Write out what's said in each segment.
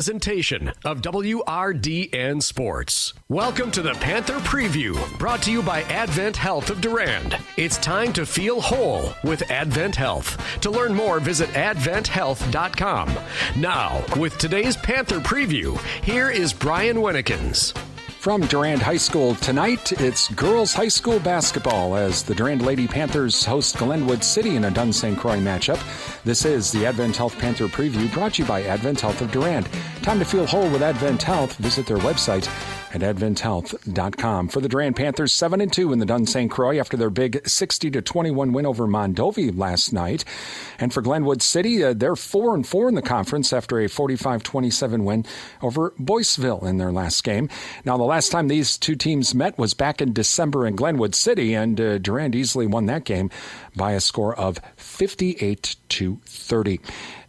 Presentation of WRDN Sports. Welcome to the Panther Preview, brought to you by Advent Health of Durand. It's time to feel whole with Advent Health. To learn more, visit adventhealth.com. Now, with today's Panther Preview, here is Brian Winnekins. From Durand High School tonight, it's girls high school basketball as the Durand Lady Panthers host Glenwood City in a Dun St. Croix matchup. This is the Advent Health Panther Preview brought to you by Advent Health of Durand. Time to feel whole with Advent Health. Visit their website at adventhealth.com. For the Durand Panthers, 7-2 in the Dun St. Croix after their big 60-21 win over Mondovi last night. And for Glenwood City, they're 4-4 in the conference after a 45-27 win over Boyceville in their last game. Now, the last time these two teams met was back in December in Glenwood City, and Durand easily won that game by a score of 58-30.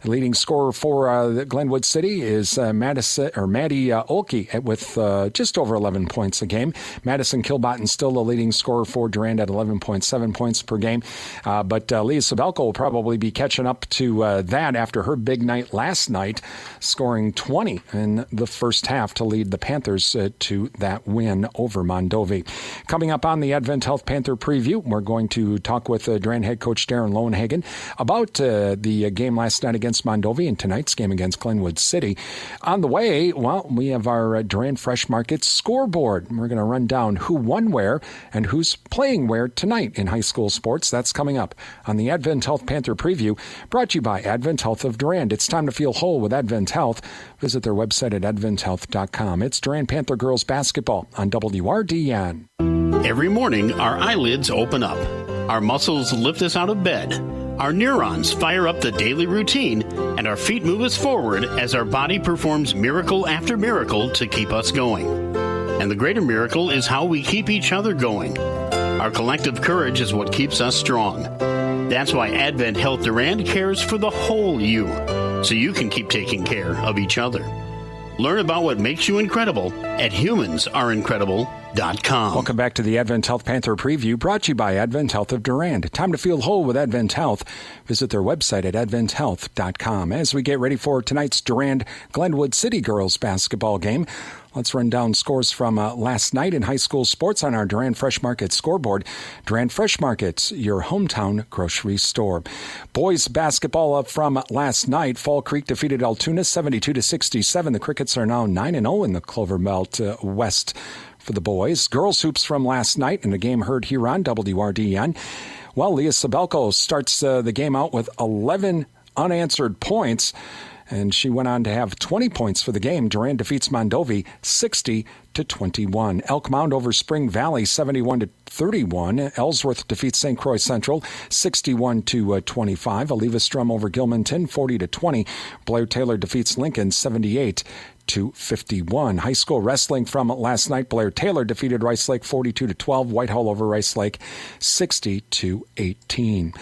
The leading scorer for Glenwood City is Maddie Olkey with just over 11 points a game. Madison Kilbotton still the leading scorer for Durand at 11.7 points per game. But Leah Sabelko will probably be catching up to that after her big night last night, scoring 20 in the first half to lead the Panthers to that win over Mondovi. Coming up on the Advent Health Panther Preview, we're going to talk with Durand head coach Darren Lowenhagen about the game last night against Mondovi and tonight's game against Glenwood City. On the way, well, we have our Durand Fresh Market scoreboard. We're going to run down who won where and who's playing where tonight in high school sports. That's coming up on the Advent Health Panther Preview, brought to you by Advent Health of Durand. It's time to feel whole with Advent Health. Visit their website at adventhealth.com. It's Durand Panther girls basketball on WRDN. Every morning, our eyelids open up. Our muscles lift us out of bed. Our neurons fire up the daily routine, and our feet move us forward as our body performs miracle after miracle to keep us going. And the greater miracle is how we keep each other going. Our collective courage is what keeps us strong. That's why Advent Health Durand cares for the whole you, so you can keep taking care of each other. Learn about what makes you incredible at humansareincredible.com. Welcome back to the Advent Health Panther Preview, brought to you by Advent Health of Durand. Time to feel whole with Advent Health. Visit their website at adventhealth.com. As we get ready for tonight's Durand Glenwood City girls basketball game, let's run down scores from last night in high school sports on our Durand Fresh Market scoreboard. Durand Fresh Market, your hometown grocery store. Boys basketball up from last night. Fall Creek defeated Altoona 72-67. The Crickets are now 9-0 in the Clover Belt West for the boys. Girls hoops from last night in a game heard here on WRDN. Well, Leah Sabelko starts the game out with 11 unanswered points, and she went on to have 20 points for the game. Durand defeats Mondovi 60-21. Elk Mound over Spring Valley 71-31. Ellsworth defeats St. Croix Central 61-25. Oliva Strum over Gilmanton 40-20. Blair Taylor defeats Lincoln 78-51. High school wrestling from last night. Blair Taylor defeated Rice Lake 42-12. Whitehall over Rice Lake 60-18.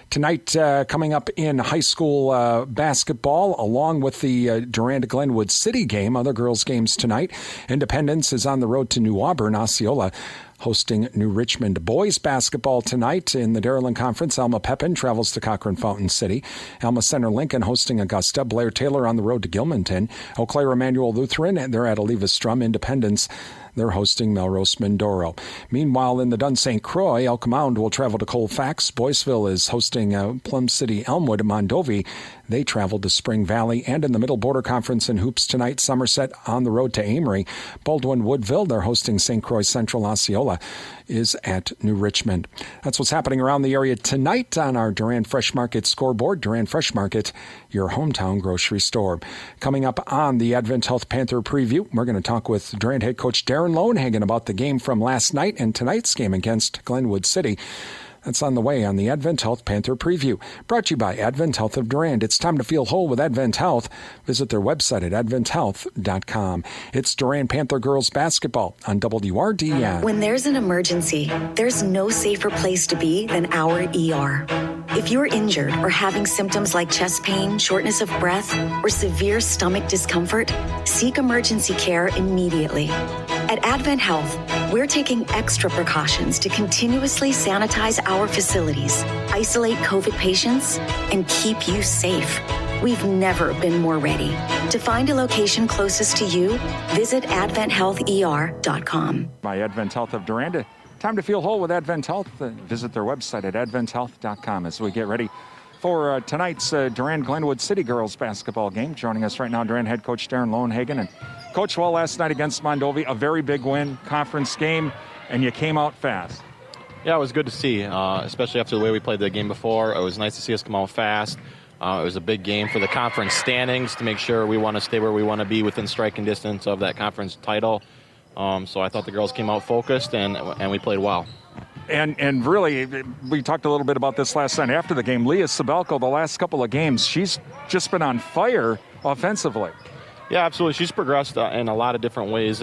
Tonight, coming up in high school basketball, along with the Durand Glenwood City game, other girls' games tonight. Independence is on the road to New Auburn. Osceola hosting New Richmond. Boys basketball tonight in the Dairyland Conference. Alma Pepin travels to Cochran Fountain City. Alma Center Lincoln hosting Augusta. Blair Taylor on the road to Gilmanton. Eau Claire Emmanuel Lutheran, and they're at Oliva Strum. Independence, they're hosting Melrose Mindoro. Meanwhile, in the Dun St. Croix, Elk Mound will travel to Colfax. Boyceville is hosting Plum City Elmwood. Mondovi, they travel to Spring Valley. And in the Middle Border Conference in hoops tonight, Somerset on the road to Amory. Baldwin Woodville, they're hosting St. Croix Central. Osceola is at New Richmond. That's what's happening around the area tonight on our Durand Fresh Market scoreboard. Durand Fresh Market, your hometown grocery store. Coming up on the Advent Health Panther Preview, we're going to talk with Durand head coach Darren Lowenhagen about the game from last night and tonight's game against Glenwood City. That's on the way on the Advent Health Panther Preview. Brought to you by Advent Health of Durand. It's time to feel whole with Advent Health. Visit their website at adventhealth.com. It's Durand Panther girls basketball on WRDN. When there's an emergency, there's no safer place to be than our ER. If you're injured or having symptoms like chest pain, shortness of breath, or severe stomach discomfort, seek emergency care immediately. At Advent Health, we're taking extra precautions to continuously sanitize our facilities, isolate COVID patients, and keep you safe. We've never been more ready. To find a location closest to you, visit adventhealther.com. By Advent Health of Durand. Time to feel whole with Advent Health. Visit their website at adventhealth.com as we get ready for tonight's Durand-Glenwood City girls basketball game. Joining us right now, Durand head coach Darren Lowenhagen. And Coach, well, last night against Mondovi, a very big win, conference game, and you came out fast. Yeah, it was good to see, especially after the way we played the game before. It was nice to see us come out fast. It was a big game for the conference standings to make sure we want to stay where we want to be within striking distance of that conference title. So I thought the girls came out focused, and we played well. And really, we talked a little bit about this last night after the game. Leah Sabelko, the last couple of games, she's just been on fire offensively. Yeah, absolutely. She's progressed in a lot of different ways,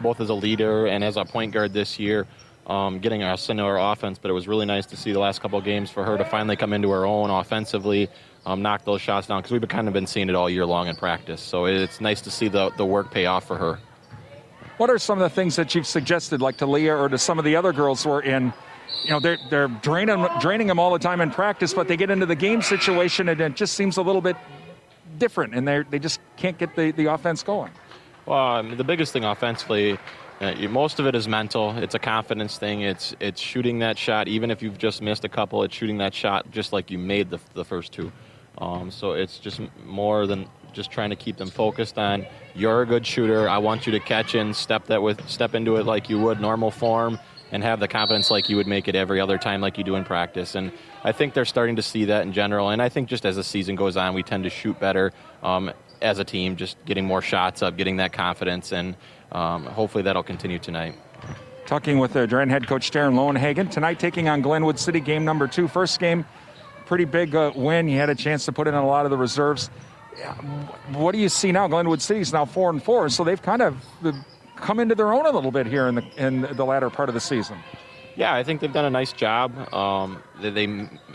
both as a leader and as a point guard this year, getting us into our offense. But it was really nice to see the last couple of games for her to finally come into her own offensively, knock those shots down, because we've kind of been seeing it all year long in practice. So it's nice to see the work pay off for her. What are some of the things that you've suggested, like to Leah or to some of the other girls who are in, they're draining them all the time in practice, but they get into the game situation and it just seems a little bit different, and they just can't get the offense going? Well, the biggest thing offensively, most of it is mental. It's a confidence thing. It's shooting that shot, even if you've just missed a couple. It's shooting that shot just like you made the first two. So it's just more than just trying to keep them focused on, you're a good shooter. I want you to catch and step into it like you would normal form, and have the confidence like you would make it every other time like you do in practice. And I think they're starting to see that in general. And I think just as the season goes on, we tend to shoot better as a team, just getting more shots up, getting that confidence, and hopefully that'll continue tonight. Talking with Durand head coach Darren Lowenhagen. Tonight taking on Glenwood City, game number 2. First game, pretty big win. You had a chance to put in a lot of the reserves. What do you see now? Glenwood City's now 4-4, so they've kind of come into their own a little bit here in the latter part of the season. Yeah, I think they've done a nice job. They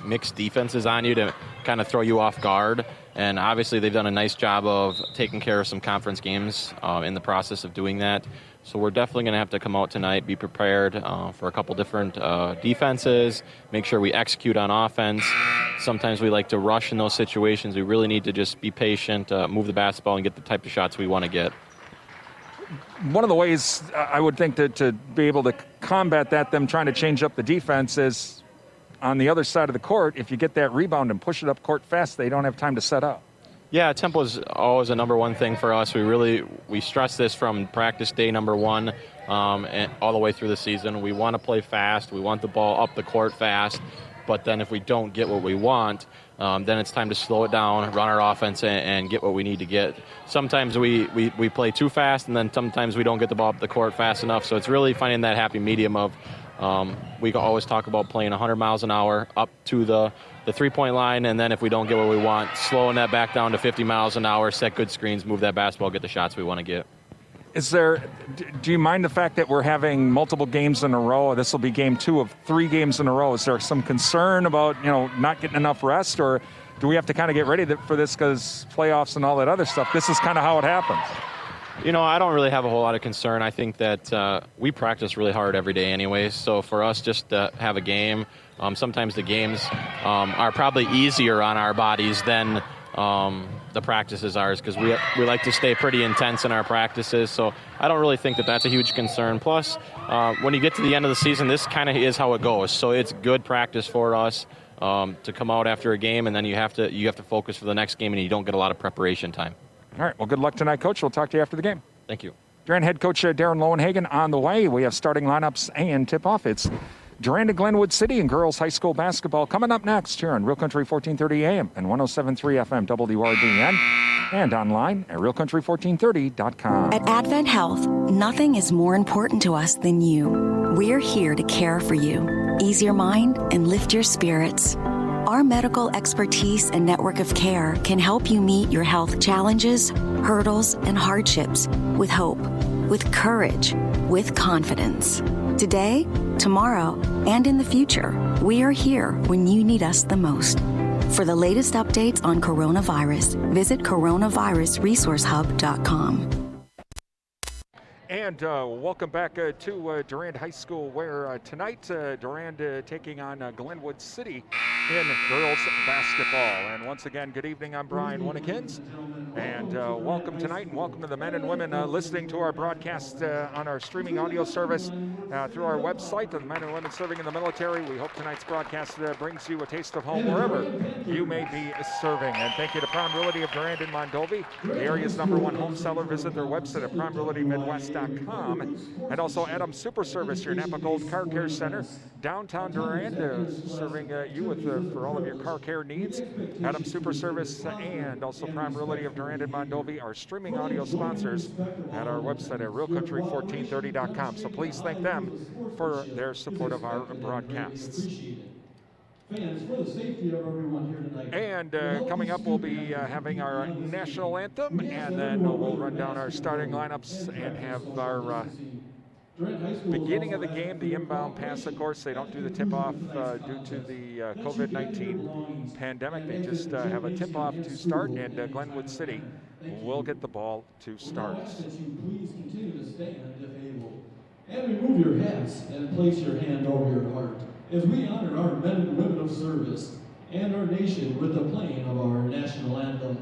mix defenses on you to kind of throw you off guard, and obviously they've done a nice job of taking care of some conference games in the process of doing that. So we're definitely going to have to come out tonight, be prepared for a couple different defenses, make sure we execute on offense. Sometimes we like to rush in those situations. We really need to just be patient, move the basketball, and get the type of shots we want to get. One of the ways I would think to be able to combat that, them trying to change up the defense, is on the other side of the court, if you get that rebound and push it up court fast, they don't have time to set up. Yeah, tempo is always a number one thing for us. We stress this from practice day number 1 and all the way through the season. We want to play fast. We want the ball up the court fast. But then if we don't get what we want, then it's time to slow it down, run our offense, and get what we need to get. Sometimes we play too fast, and then sometimes we don't get the ball up the court fast enough. So it's really finding that happy medium of we always talk about playing 100 miles an hour up to the three-point line, and then if we don't get what we want, slowing that back down to 50 miles an hour, set good screens, move that basketball, get the shots we want to get. Do you mind the fact that we're having multiple games in a row? This will be game 2 of 3 games in a row. Is there some concern about not getting enough rest, or do we have to kind of get ready for this because playoffs and all that other stuff? This is kind of how it happens. I don't really have a whole lot of concern. I think that we practice really hard every day anyways. So for us just to have a game, sometimes the games are probably easier on our bodies than the practices are, because we like to stay pretty intense in our practices. So I don't really think that that's a huge concern. Plus, when you get to the end of the season, this kind of is how it goes. So it's good practice for us to come out after a game, and then you have to focus for the next game, and you don't get a lot of preparation time. All right. Well, good luck tonight, Coach. We'll talk to you after the game. Thank you. Durand head coach Darren Lowenhagen on the way. We have starting lineups and tip-off. It's Durand and Glenwood City and girls high school basketball coming up next here on Real Country 1430 AM and 107.3 FM WRDN, and online at realcountry1430.com. At Advent Health, nothing is more important to us than you. We're here to care for you, ease your mind, and lift your spirits. Our medical expertise and network of care can help you meet your health challenges, hurdles, and hardships with hope, with courage, with confidence. Today, tomorrow, and in the future, we are here when you need us the most. For the latest updates on coronavirus, visit coronavirusresourcehub.com. And welcome back to Durand High School, where tonight Durand taking on Glenwood City in girls basketball. And once again, good evening. I'm Brian Winnikins. And welcome tonight, and welcome to the men and women listening to our broadcast on our streaming audio service through our website, the men and women serving in the military. We hope tonight's broadcast brings you a taste of home wherever you may be serving. And thank you to Prime Realty of Durand and Mondovi, the area's #1 home seller. Visit their website at primerealtymidwest.com. And also Adam Super Service, your Napa Gold Car Care Center, downtown Durand, serving you with for all of your car care needs. Adam Super Service and also Prime Realty of Durand and Mondovi are streaming audio sponsors at our website at realcountry1430.com. So please thank them for their support of our broadcasts. Fans, for the safety of everyone here tonight. And coming up, we'll be having our national anthem, and then we'll run down our starting lineups and have our beginning of the game, the inbound pass. Of course, they don't do the tip-off due to the COVID-19 pandemic. They just have a tip-off to start, and Glenwood City will get the ball to start. Please continue to stand if able. And remove your hats and place your hand over your heart as we honor our men and women of service and our nation with the playing of our national anthem.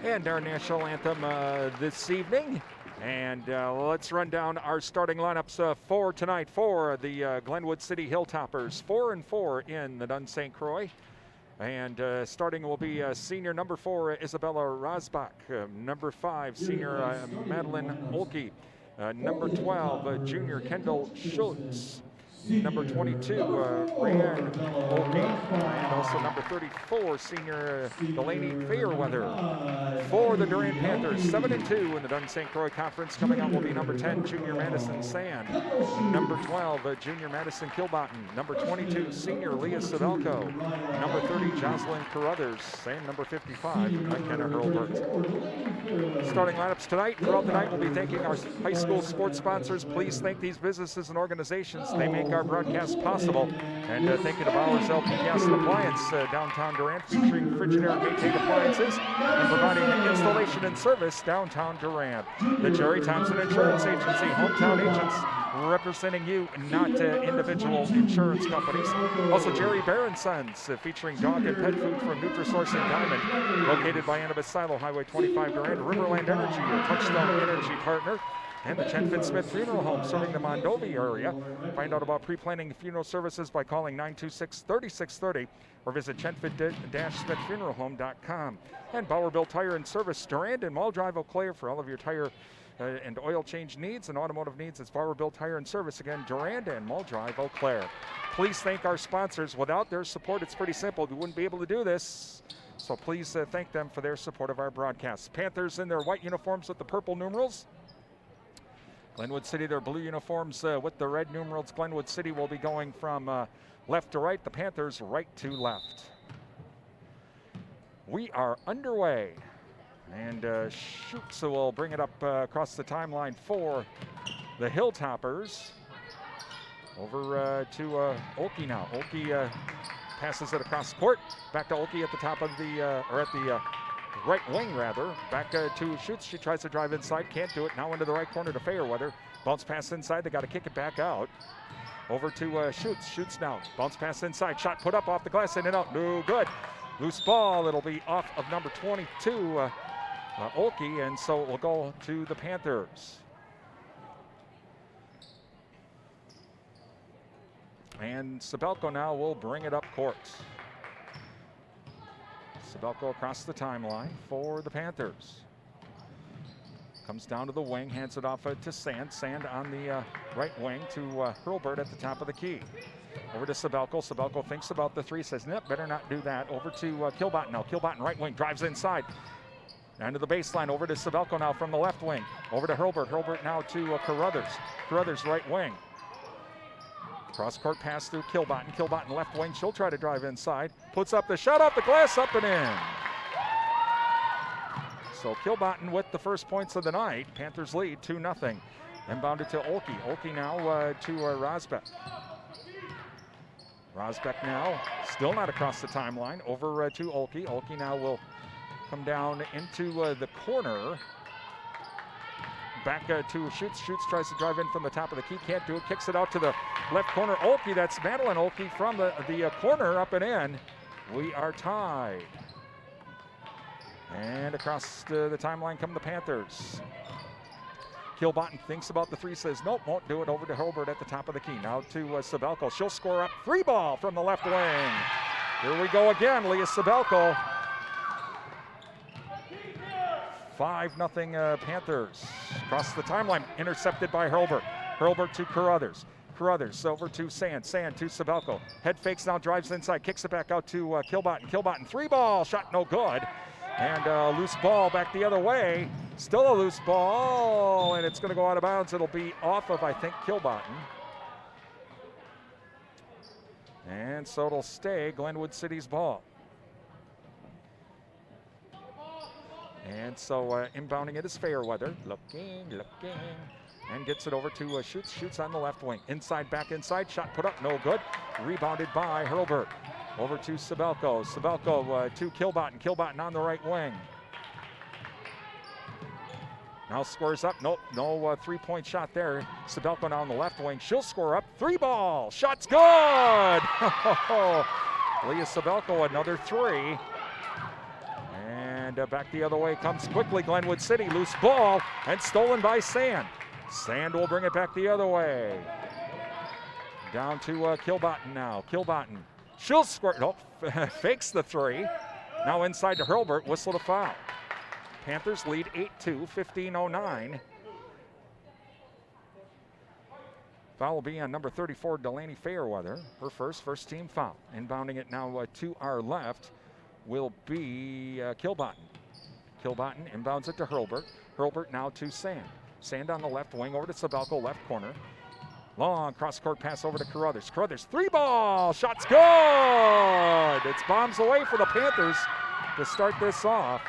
And our national anthem this evening. And let's run down our starting lineups for tonight for the Glenwood City Hilltoppers. 4-4 in the Dunn St. Croix. And starting will be senior number 4, Isabella Rosbach. Number 5, senior Madeline Olke. Number 12, junior Kendall Schultz. Number 22, Ryan Olke, and also number 34, senior Delaney Fairweather. For the Durand Panthers, 7-2 in the Dunn St. Croix Conference. Coming up will be number 10, junior Madison Sand. Number 12, junior Madison Kilbotton. Number 22, senior Leah Savelko. Number 30, Jocelyn Carruthers. And number 55, McKenna Hurlbert. Starting lineups tonight. Throughout the night, we'll be thanking our high school sports sponsors. Please thank these businesses and organizations. They make our broadcast possible. And thank you to Bowers LP Gas and Appliance, downtown Durand, featuring Frigidaire and Maytag appliances and providing installation and service downtown Durand. The Jerry Thompson Insurance Agency, hometown agents representing you, not individual insurance companies. Also Jerry Bear & Sons, featuring dog and pet food from Nutrisource and Diamond, located by Annabeth Silo, Highway 25 Durand. Riverland Energy, your touchstone energy partner. And the Chenford Smith Funeral Home, serving the Mondovi area. Find out about pre-planning funeral services by calling 926-3630 or visit chenford-smithfuneralhome.com. And Bowerville Tire and Service, Durand and Mall Drive, Eau Claire, for all of your tire and oil change needs and automotive needs. It's Bowerville Tire and Service, again, Durand and Mall Drive, Eau Claire. Please thank our sponsors. Without their support, it's pretty simple. We wouldn't be able to do this. So please thank them for their support of our broadcasts. Panthers in their white uniforms with the purple numerals. Glenwood City, their blue uniforms with the red numerals. Glenwood City will be going from left to right. The Panthers right to left. We are underway. And Schutz will bring it up across the timeline for the Hilltoppers. Over to Olke now. Olke passes it across the court. Back to Olke at the top of the, right wing rather. Back to Schutz. She tries to drive inside, can't do it. Now into the right corner to Fairweather. Bounce pass inside, they got to kick it back out. Over to Schutz. Schutz now. Bounce pass inside. Shot put up off the glass, in and out. No good. Loose ball. It'll be off of number 22, Olkey, and so it will go to the Panthers. And Sabelko now will bring it up court. Sabelko across the timeline for the Panthers. Comes down to the wing, hands it off to Sand. Sand on the right wing to Hurlburt at the top of the key. Over to Sabelko. Sabelko thinks about the three, says, nope, better not do that. Over to Kilbotton now. Kilbotton right wing, drives inside. Down to the baseline, over to Sabelko now from the left wing. Over to Hurlburt. Hurlburt now to Carruthers. Carruthers right wing. Cross-court pass through Kilbotton. Kilbotton left wing. She'll try to drive inside. Puts up the shot off the glass, up and in. So Kilbotton with the first points of the night. Panthers lead 2-0. Inbounded to Olkey. Olkey now to Rosbeck. Rosbeck now still not across the timeline. Over to Olkey. Olkey now will come down into the corner. Back to Schutz. Schutz tries to drive in from the top of the key. Can't do it. Kicks it out to the left corner. Olkey, that's Madeline Olkey from the corner, up and in. We are tied. And across the timeline come the Panthers. Kilbotton thinks about the three, says nope, won't do it. Over to Hurlburt at the top of the key. Now to Sabelko. She'll score up. 3-ball from the left wing. Here we go again, Leah Sabelko. 5-0 Panthers. Across the timeline, intercepted by Hurlburt. Hurlburt to Carruthers. Carruthers over to Sand. Sand to Sabelko. Head fakes now, drives inside, kicks it back out to Kilbotton. Kilbotton, 3-ball, shot no good. And a loose ball back the other way. Still a loose ball, and it's going to go out of bounds. It'll be off of, I think, Kilbotton. And so it'll stay Glenwood City's ball. And so inbounding it is Fairweather. Looking, and gets it over to Schutz. Schutz on the left wing. Inside, back inside. Shot put up, no good. Rebounded by Hurlburt. Over to Sabelko. Sabelko to Kilbotton. Kilbotton on the right wing. Now scores up. Nope, no three-point shot there. Sabelko now on the left wing. She'll score up. 3-ball. Shot's good. Leah Sabelko, another 3. And back the other way comes quickly Glenwood City. Loose ball and stolen by Sand. Sand will bring it back the other way. Down to Kilbotton now. Kilbotton. She'll score. Nope. Fakes the 3. Now inside to Hurlburt. Whistle to foul. Panthers lead 8-2, 15:09. Foul will be on number 34, Delaney Fairweather. Her first team foul. Inbounding it now to our left will be Kilbotton. Kilbotton inbounds it to Hurlburt. Hurlburt now to Sand. Sand on the left wing over to Sabelko, left corner. Long cross-court pass over to Carruthers. Carruthers, 3-ball, shot's good! It's bombs away for the Panthers to start this off.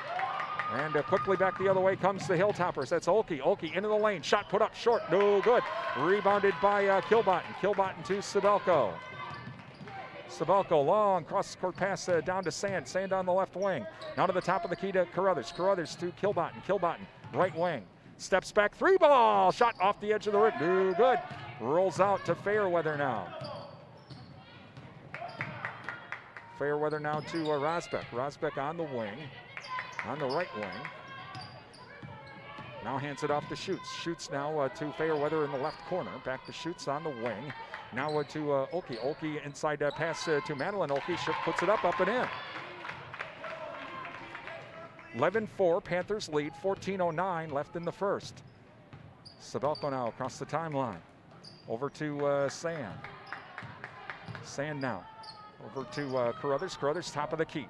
And quickly back the other way comes the Hilltoppers. That's Olkey. Olkey into the lane. Shot put up short. No good. Rebounded by Kilbotton. Kilbotton to Sabelko. Sabelko, long cross-court pass down to Sand. Sand on the left wing. Now to the top of the key to Carruthers. Carruthers to Kilbotton. Kilbotton, right wing. Steps back. 3-ball. Shot off the edge of the rim. No good. Rolls out to Fairweather now. Fairweather now to Rosbeck. Rosbeck on the wing. On the right wing. Now hands it off to Schutz. Schutz now to Fairweather in the left corner. Back to Schutz on the wing. Now to Olkey. Olkey inside pass to Madeline Olkey. Puts it up and in. 11-4, Panthers lead. 14:09 left in the first. Sabelko now across the timeline. Over to Sand. Sand now. Over to Carruthers. Carruthers top of the key.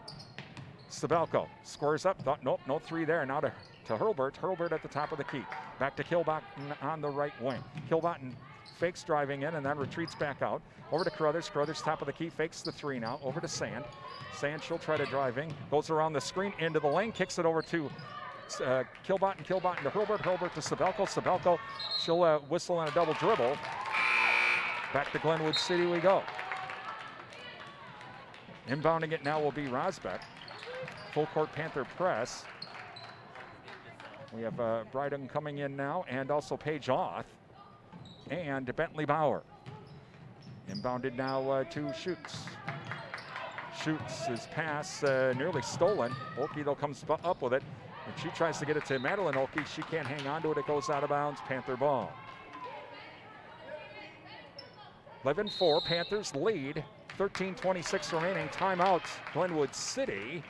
Sabelko squares up. Thought, nope, no 3 there. Now to Hurlburt. Hurlburt at the top of the key. Back to Kilbotton on the right wing. Kilbotton fakes driving in and then retreats back out. Over to Carruthers. Carruthers top of the key. Fakes the 3 now. Over to Sand. Sand, she'll try to drive in. Goes around the screen into the lane. Kicks it over to Kilbotton. Kilbotton to Hurlburt. Hurlburt to Sabelko. Sabelko, she'll whistle on a double dribble. Back to Glenwood City we go. Inbounding it now will be Rosbeck. Full court Panther press. We have Bryden coming in now, and also Paige Oth and Bentley Bauer. Inbounded now to Schutz. Schutz his pass nearly stolen. Olkey though comes up with it, and she tries to get it to Madeline Olkey. She can't hang on to it. It goes out of bounds. Panther ball. 11-4. Panthers lead. 13:26 remaining. Timeout. Glenwood City.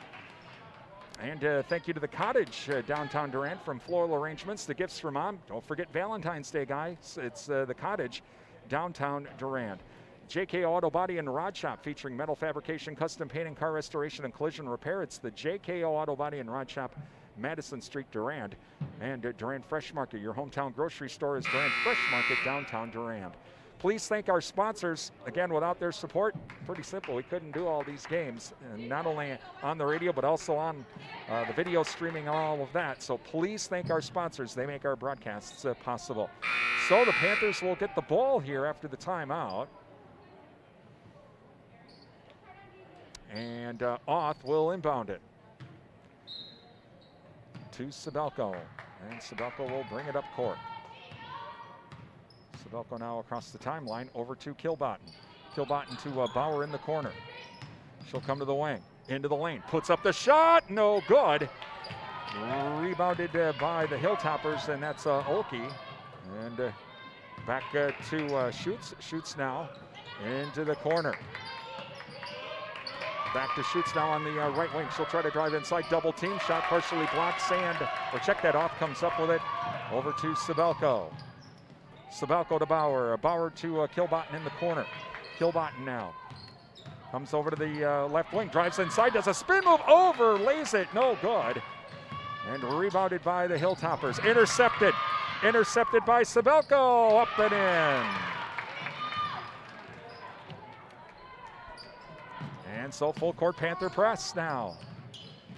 And thank you to the Cottage downtown Durand from Floral Arrangements. The gifts for Mom. Don't forget Valentine's Day, guys. It's the Cottage downtown Durand. JK Auto Body and Rod Shop featuring metal fabrication, custom painting, car restoration, and collision repair. It's the JK Auto Body and Rod Shop, Madison Street, Durand. And Durand Fresh Market, your hometown grocery store is Durand Fresh Market, downtown Durand. Please thank our sponsors. Again, without their support, pretty simple. We couldn't do all these games, and not only on the radio, but also on the video streaming and all of that. So please thank our sponsors. They make our broadcasts possible. So the Panthers will get the ball here after the timeout. And Oth will inbound it to Sabelko. And Sabelko will bring it up court. Sabelko now across the timeline over to Kilbotten. Kilbotten to Bauer in the corner. She'll come to the wing, into the lane, puts up the shot, no good. Rebounded by the Hilltoppers, and that's Olkey. And back to Schutz. Schutz now into the corner. Back to Schutz now on the right wing. She'll try to drive inside, double team, shot partially blocked. Sand, or check that off, comes up with it. Over to Sabelko. Sabelko to Bauer. Bauer to Kilbotten in the corner. Kilbotten now comes over to the left wing, drives inside, does a spin move, over, lays it, no good. And rebounded by the Hilltoppers. Intercepted by Sabelko, up and in. And so full court Panther press now.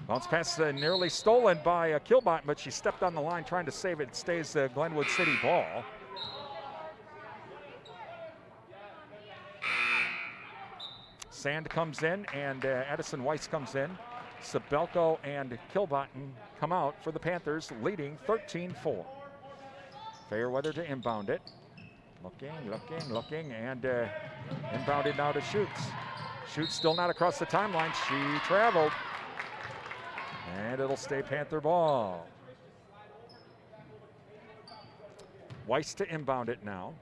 Bounce pass nearly stolen by Kilbotten, but she stepped on the line trying to save it. It stays Glenwood City ball. Sand comes in, and Addison Weiss comes in. Sabelko and Kilbotten come out for the Panthers, leading 13-4. Fairweather to inbound it. Looking, and inbounded now to Schutz. Schutz still not across the timeline. She traveled. And it'll stay Panther ball. Weiss to inbound it now.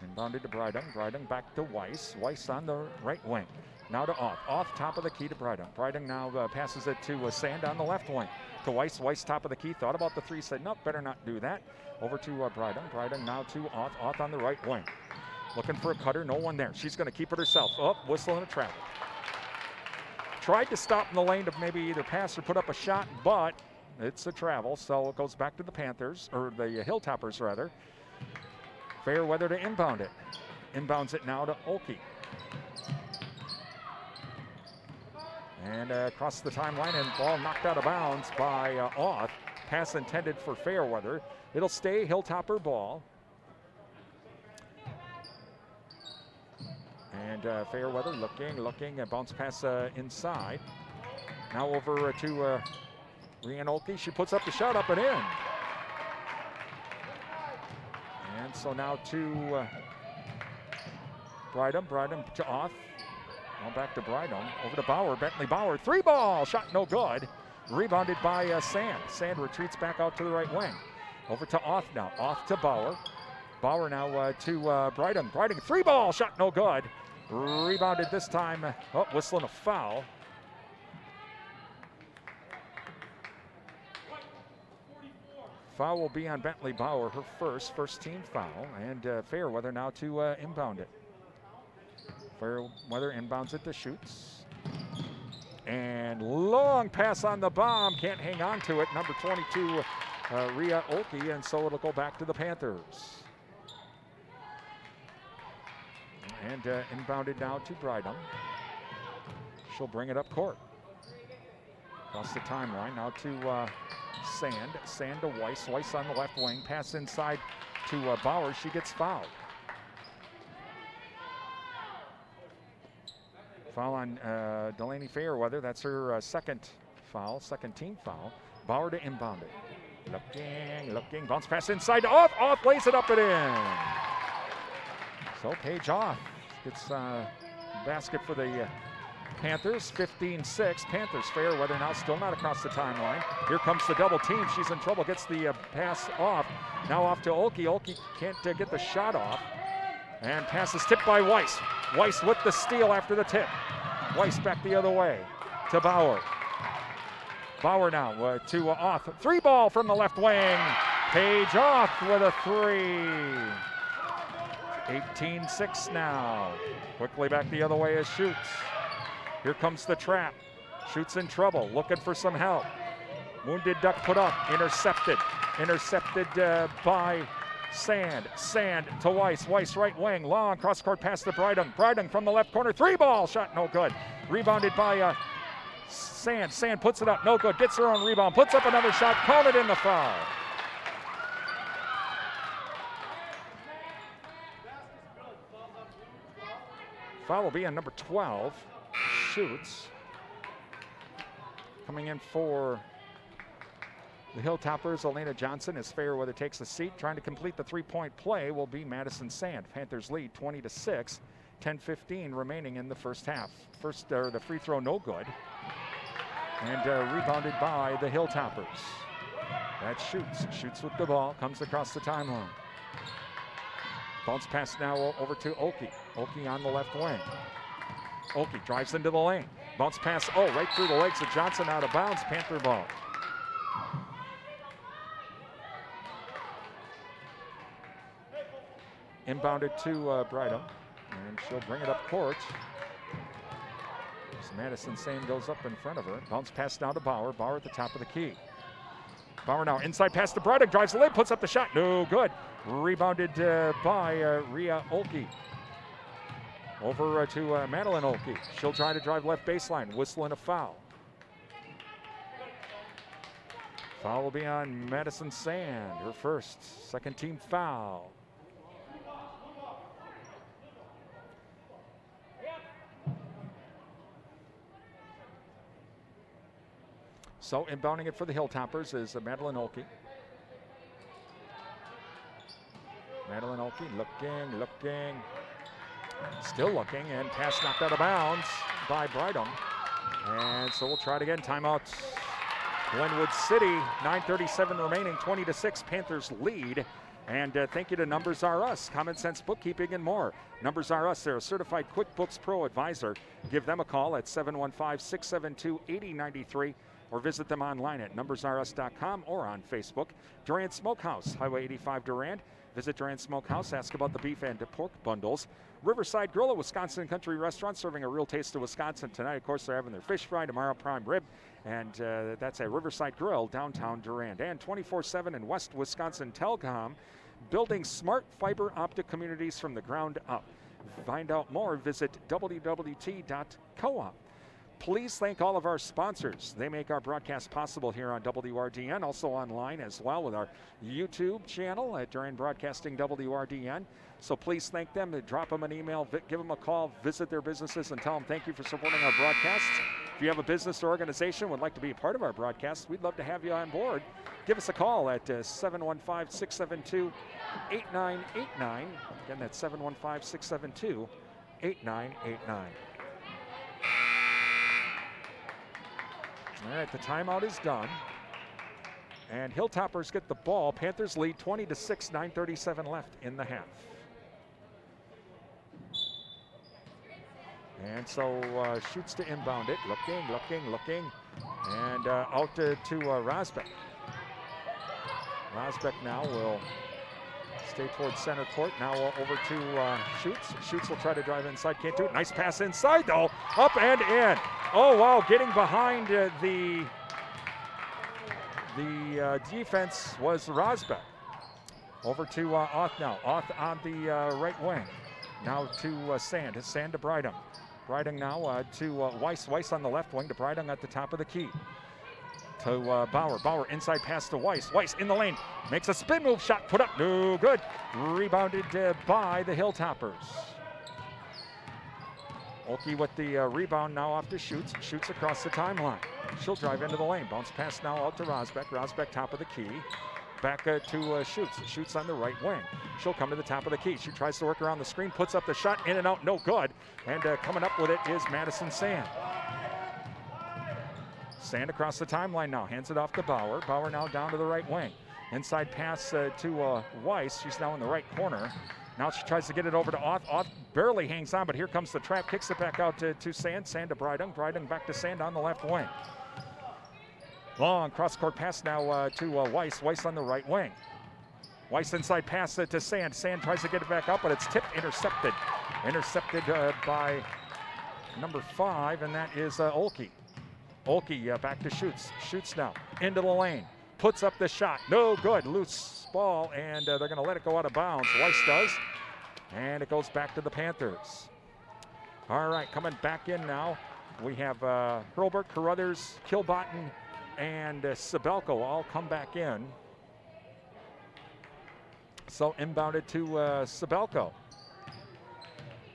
Inbounded to Bryden. Bryden back to Weiss. Weiss on the right wing. Now to Oth. Oth top of the key to Bryden. Bryden now passes it to Sand on the left wing. To Weiss. Weiss top of the key. Thought about the three. Said, nope, better not do that. Over to Bryden. Bryden now to Oth. Oth on the right wing. Looking for a cutter. No one there. She's going to keep it herself. Up, whistle and a travel. Tried to stop in the lane to maybe either pass or put up a shot, but it's a travel. So it goes back to the Panthers, or the Hilltoppers rather. Fairweather to inbound it. Inbounds it now to Olkey. And across the timeline, and ball knocked out of bounds by Oth. Pass intended for Fairweather. It'll stay Hilltopper ball. And Fairweather looking, a bounce pass inside. Now over to Rianne Olkey. She puts up the shot, up and in. And so now to Bryden to Oth. Now back to Bryden, over to Bauer, Bentley Bauer, three ball, shot no good. Rebounded by Sand. Sand retreats back out to the right wing. Over to Oth now, Oth to Bauer. Bauer now to Bryden, three ball, shot no good. Rebounded this time, whistling a foul. Foul will be on Bentley Bauer, her first team foul, and Fairweather now to inbound it. Fairweather inbounds it to Schutz. And long pass on the bomb, can't hang on to it. Number 22, Rhea Olkey, and so it'll go back to the Panthers. And inbounded now to Bryden. She'll bring it up court. Across the timeline now to Sand. Sand to Weiss. Weiss on the left wing. Pass inside to Bauer. She gets fouled. Foul on Delaney Fairweather. That's her second team foul. Bauer to inbound it. Looking, bounce pass inside, off, lays it up and in. So Paige off gets basket for the Panthers, 15-6. Panthers, Fairweather now still not across the timeline. Here comes the double team. She's in trouble, gets the pass off. Now off to Oki. Oki can't get the shot off. And pass is tipped by Weiss. Weiss with the steal after the tip. Weiss back the other way to Bauer. Bauer now to Oth. 3-ball from the left wing. Paige Oth with a 3. 18-6 now. Quickly back the other way as shoots. Here comes the trap. Shoots in trouble, looking for some help. Wounded duck put up, intercepted. Intercepted by Sand. Sand to Weiss. Weiss right wing, long cross-court pass to Breidung. Breidung from the left corner, 3-ball shot, no good. Rebounded by Sand. Sand puts it up, no good. Gets her own rebound, puts up another shot, counted in the foul. Foul will be on number 12. Shoots. Coming in for the Hilltoppers, Elena Johnson, as Fairweather takes a seat. Trying to complete the 3-point play will be Madison Sand. Panthers lead 20-6. 10:15 remaining in the first half. The free throw no good. And rebounded by the Hilltoppers. That shoots with the ball, comes across the timeline. Bounce pass now over to Oki. Oki on the left wing. Oki drives into the lane. Bounce pass, right through the legs of Johnson, out of bounds. Panther ball. Inbounded to Breidung, and she'll bring it up court. As Madison Sand goes up in front of her. Bounce pass now to Bauer. Bauer at the top of the key. Bauer now inside pass to Breidung, drives the lane, puts up the shot, no good. Rebounded by Rhea Olke. Over to Madeline Olke. She'll try to drive left baseline, whistling a foul. Foul will be on Madison Sand, her first, second team foul. So inbounding it for the Hilltoppers is Madeline Olke. Madeline Olke looking, still looking, and pass knocked out of bounds by Breidung. And so we'll try it again. Timeout. Glenwood City, 9:37 remaining, 20-6. Panthers lead. And thank you to Numbers R Us, Common Sense Bookkeeping and more. Numbers R Us, they're a certified QuickBooks Pro advisor. Give them a call at 715-672-8093 or visit them online at numbersrus.com or on Facebook. Durand Smokehouse, Highway 85 Durand. Visit Durand Smokehouse, ask about the beef and pork bundles. Riverside Grill, a Wisconsin country restaurant serving a real taste of Wisconsin tonight. Of course, they're having their fish fry tomorrow, prime rib, and that's at Riverside Grill, downtown Durand. And 24/7 in West Wisconsin Telecom, building smart fiber optic communities from the ground up. Find out more, visit wwt.coop. Please thank all of our sponsors. They make our broadcast possible here on WRDN, also online as well with our YouTube channel at Durand Broadcasting WRDN. So please thank them. Drop them an email, give them a call, visit their businesses, and tell them thank you for supporting our broadcasts. If you have a business or organization would like to be a part of our broadcast, we'd love to have you on board. Give us a call at 715-672-8989. Again, that's 715-672-8989. All right, the timeout is done. And Hilltoppers get the ball. Panthers lead 20-6, 9:37 left in the half. And so shoots to inbound it. Looking. And out to Rosbeck. Rosbeck now will stay towards center court. Now over to Shoots. Shoots will try to drive inside. Can't do it. Nice pass inside, though. Up and in. Oh, wow. Getting behind the defense was Rosbeck. Over to Oth now. Oth on the right wing. Now to Sand. Sand to Breidung. Breidung now to Weiss. Weiss on the left wing to Breidung at the top of the key. To Bauer. Bauer inside pass to Weiss. Weiss in the lane. Makes a spin move shot. Put up. No good. Rebounded by the Hilltoppers. Olkey with the rebound now off to Schutz. Schutz across the timeline. She'll drive into the lane. Bounce pass now out to Rosbeck. Rosbeck top of the key. Back to Schutz. Schutz on the right wing. She'll come to the top of the key. She tries to work around the screen. Puts up the shot. In and out. No good. And coming up with it is Madison Sand. Sand across the timeline now. Hands it off to Bauer. Bauer now down to the right wing. Inside pass to Weiss. She's now in the right corner. Now she tries to get it over to Oth. Oth barely hangs on, but here comes the trap. Kicks it back out to Sand. Sand to Breidung. Breidung back to Sand on the left wing. Long cross-court pass now to Weiss. Weiss on the right wing. Weiss inside pass to Sand. Sand tries to get it back up, but it's tipped, intercepted. Intercepted by number 5, and that is Olkey. Olkey back to Schutz. Schutz now into the lane. Puts up the shot. No good. Loose ball, and they're going to let it go out of bounds. Weiss does, and it goes back to the Panthers. All right, coming back in now, we have Hurlburt, Carruthers, Kilbotten, and Sabelko all come back in. So inbounded to Sabelko.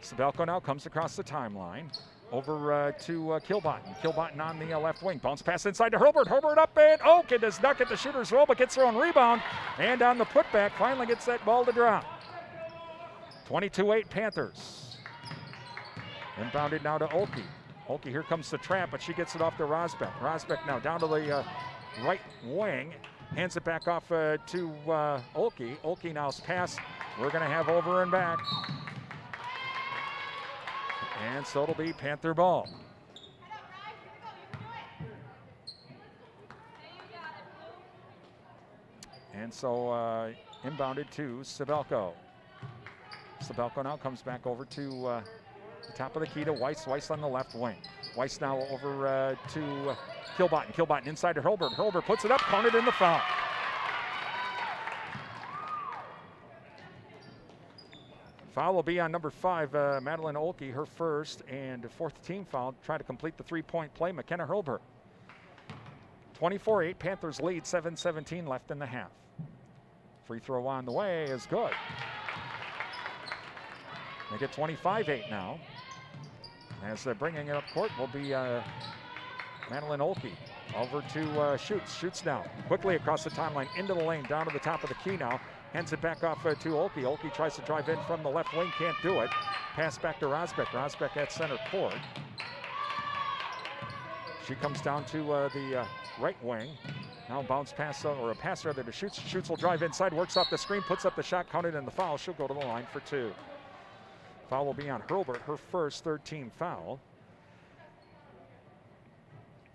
Sabelko now comes across the timeline. Over to Kilbotten. Kilbotten on the left wing. Bounce pass inside to Hurlburt. Hurlburt up and Oak does not get the shooter's roll, but gets her own rebound. And on the putback, finally gets that ball to drop. 22-8 Panthers. Inbounded now to Olkey. Olkey, here comes the trap, but she gets it off to Rosbeck. Rosbeck now down to the right wing. Hands it back off to Olkey. Olkey now's pass. We're going to have over and back. And so it'll be Panther ball. And so inbounded to Sabelko. Sabelko now comes back over to the top of the key to Weiss. Weiss on the left wing. Weiss now over to Kilbotten. Kilbotten inside to Hurlburt. Hurlburt puts it up, counted in the foul. Foul will be on number 5, Madeline Olkey, her first and 4th team foul. Try to complete the three-point play, McKenna Hurlburt. 24-8, Panthers lead, 7:17 left in the half. Free throw on the way is good. They get 25-8 now. As bringing it up court will be Madeline Olkey. Over to Schutz. Schutz now quickly across the timeline into the lane, down to the top of the key now. Hands it back off to Olkey. Olkey tries to drive in from the left wing, can't do it. Pass back to Rosbeck. Rosbeck at center court. She comes down to the right wing. Now bounce pass, or a pass rather to Schutz. Schutz will drive inside, works off the screen, puts up the shot, counted in the foul. She'll go to the line for 2. Foul will be on Hurlburt, her first 13 foul.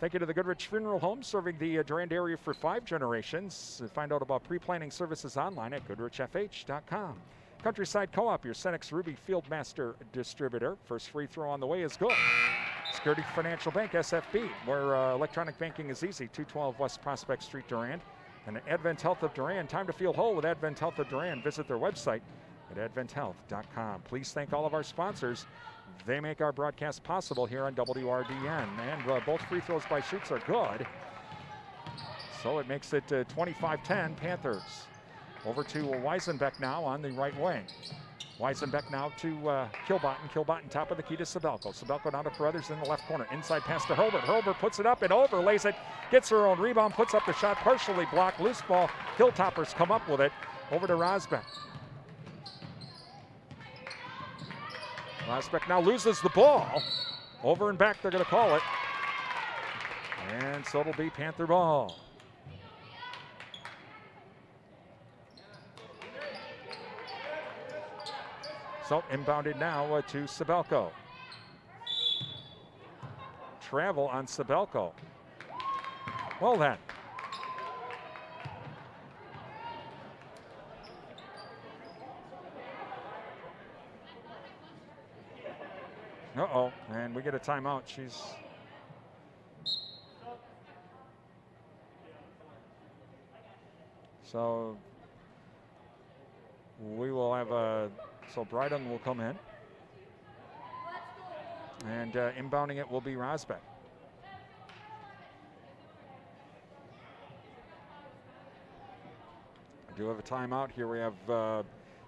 Thank you to the Goodrich Funeral Home, serving the Durand area for 5 generations. Find out about pre-planning services online at goodrichfh.com. Countryside Co-op, your Cenex Ruby Fieldmaster distributor. First free throw on the way is good. Security Financial Bank, SFB, where electronic banking is easy. 212 West Prospect Street, Durand. And Advent Health of Durand. Time to feel whole with Advent Health of Durand. Visit their website at adventhealth.com. Please thank all of our sponsors. They make our broadcast possible here on WRDN. And both free throws by Schutz are good. So it makes it 25-10 Panthers. Over to Weisenbeck now on the right wing. Weisenbeck now to Kilbotten. Kilbotten top of the key to Sabelko. Sabelko now to Carruthers in the left corner. Inside pass to Hurlburt. Hurlburt puts it up and overlays it. Gets her own rebound. Puts up the shot. Partially blocked. Loose ball. Hilltoppers come up with it. Over to Rosbeck. Rosbeck now loses the ball. Over and back, they're going to call it. And so it'll be Panther ball. So inbounded now to Sabelko. Travel on Sabelko. Well then. Uh-oh, and we get a timeout. So we will have so Breidung will come in. And inbounding it will be Rosbeck. I do have a timeout here. We have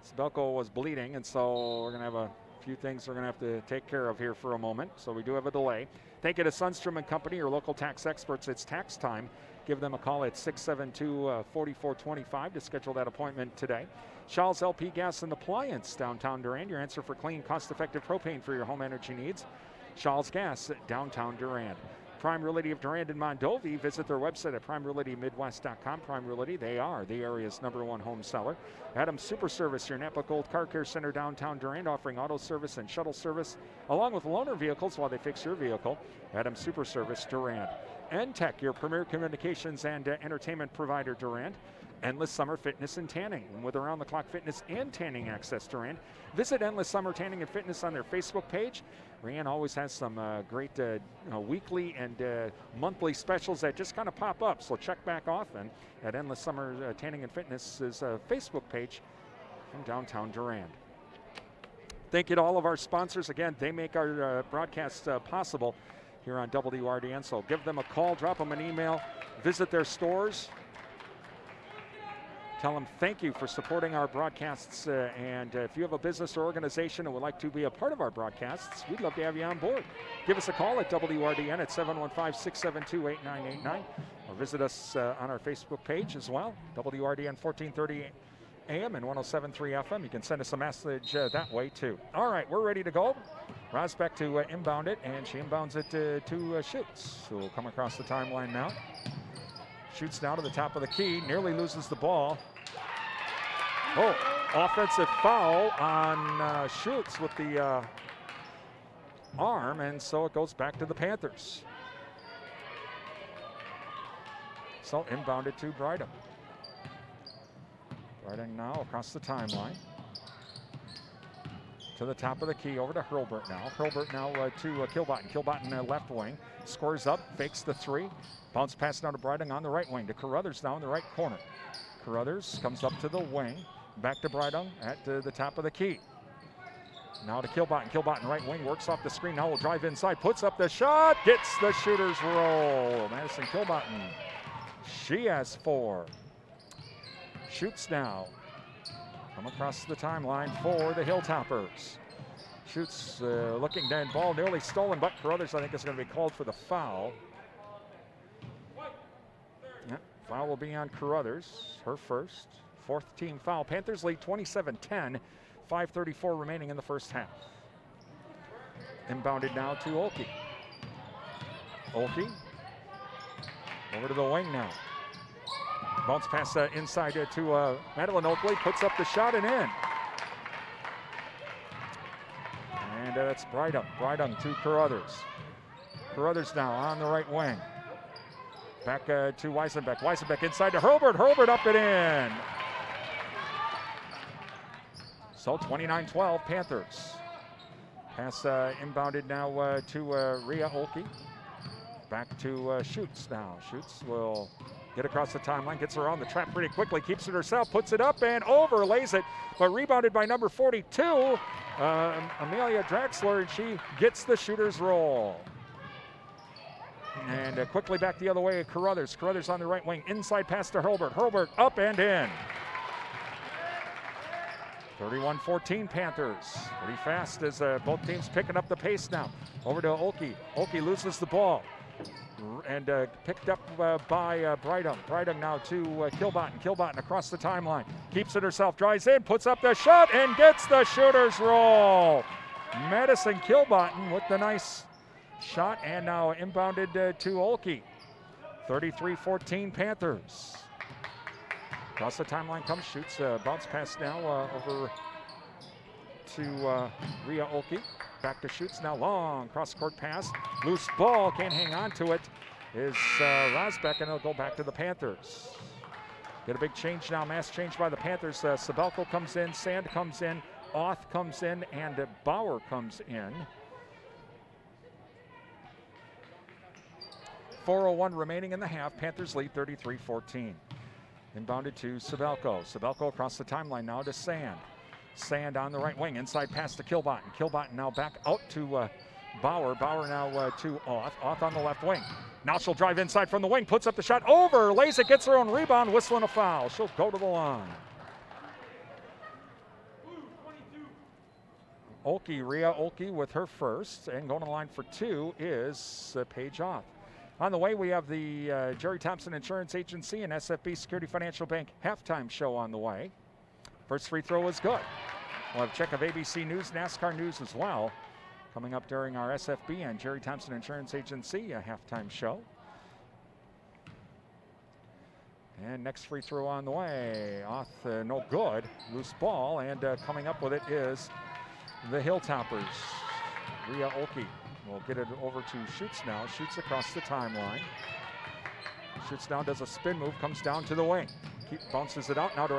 Sabelko was bleeding, and so we're going to have a few things we're going to have to take care of here for a moment, so we do have a delay. Thank you to Sundstrom & Company, your local tax experts. It's tax time. Give them a call at 672-4425 to schedule that appointment today. Shaw's LP Gas and Appliance, downtown Durand, your answer for clean, cost-effective propane for your home energy needs. Shaw's Gas, downtown Durand. Prime Realty of Durand and Mondovi. Visit their website at primerealitymidwest.com. Prime Realty, they are the area's #1 home seller. Adams Super Service, your Napa Gold Car Care Center downtown Durand, offering auto service and shuttle service along with loaner vehicles while they fix your vehicle. Adams Super Service, Durand. N-Tech, your premier communications and entertainment provider, Durand. Endless Summer Fitness and Tanning, and with around-the-clock fitness and tanning access, Durand. Visit Endless Summer Tanning and Fitness on their Facebook page. Rayanne always has some great weekly and monthly specials that just kind of pop up, so check back often at Endless Summer Tanning and Fitness's Facebook page from downtown Durand. Thank you to all of our sponsors. Again, they make our broadcast possible here on WRDN, so give them a call, drop them an email, visit their stores. Tell them thank you for supporting our broadcasts, and if you have a business or organization and would like to be a part of our broadcasts, we'd love to have you on board. Give us a call at WRDN at 715-672-8989, or visit us on our Facebook page as well, WRDN 1430 AM and 107.3 FM. You can send us a message that way too. All right, we're ready to go. Rosbeck to inbound it, and she inbounds it to Schutz, who will come across the timeline now. Shoots now to the top of the key, nearly loses the ball. Oh, offensive foul on Schutz with the arm, and so it goes back to the Panthers. So inbounded to Bridham. Bridham now across the timeline. To the top of the key, over to Hurlburt now. Hurlburt now to Kilbottom. Kilbottom left wing, squares up, fakes the three. Bounce pass now to Bridham on the right wing, to Carruthers now in the right corner. Carruthers comes up to the wing, back to Bridham at the top of the key. Now to Kilbottom. Kilbottom right wing, works off the screen, now will drive inside, puts up the shot, gets the shooter's roll. Madison Kilbottom, she has 4. Shoots now. Come across the timeline for the Hilltoppers. Shoots looking down, ball nearly stolen, but Carruthers I think is going to be called for the foul. Yep, foul will be on Carruthers, her first, 4th team foul. Panthers lead 27-10, 5:34 remaining in the first half. Inbounded now to Olkey. Olkey over to the wing now. Bounce pass inside to Madeline Oakley, puts up the shot and in. And that's Bridham. Bridham to Carruthers. Carruthers now on the right wing. Back to Weisenbeck. Weisenbeck inside to Hurlburt. Hurlburt up and in. So 29-12 Panthers. Pass inbounded now to Rhea Olkey. Back to Schutz now. Schutz will get across the timeline, gets around the trap pretty quickly, keeps it herself, puts it up and overlays it, but rebounded by number 42, Amelia Draxler, and she gets the shooter's roll. And quickly back the other way, Carruthers. Carruthers on the right wing, inside pass to Hurlburt. Hurlburt up and in. 31-14 Panthers. Pretty fast as both teams picking up the pace now. Over to Olkey. Olkey loses the ball. And picked up by Bridham. Bridham now to Kilbottom. Kilbottom across the timeline. Keeps it herself, drives in, puts up the shot, and gets the shooter's roll. Madison Kilbottom with the nice shot, and now inbounded to Olkey. 33-14 Panthers. Across the timeline comes, shoots, bounce pass now over to Rhea Olkey. Back to Schutz now, long cross-court pass. Loose ball, can't hang on to it, is Rosbeck, and it'll go back to the Panthers. Get a big change now, mass change by the Panthers. Sabelko comes in, Sand comes in, Auth comes in, and Bauer comes in. 4:01 remaining in the half. Panthers lead 33-14. Inbounded to Sabelko. Sabelko across the timeline now to Sand. Sand on the right wing, inside pass to Kilbottom. Kilbottom now back out to Bauer. Bauer now to Auth. Auth on the left wing. Now she'll drive inside from the wing, puts up the shot, over, lays it, gets her own rebound, whistling a foul. She'll go to the line. Rhea Olkey with her first, and going to the line for two is Paige Oth. On the way, we have the Jerry Thompson Insurance Agency and SFB Security Financial Bank halftime show on the way. First free throw is good. We'll have a check of ABC News, NASCAR news as well, coming up during our SFB and Jerry Thompson Insurance Agency halftime show. And next free throw on the way. Off, no good. Loose ball, and coming up with it is the Hilltoppers. Rhea Olkey will get it over to Schutz now. Schutz across the timeline. Schutz now does a spin move, comes down to the wing. Bounces it out now to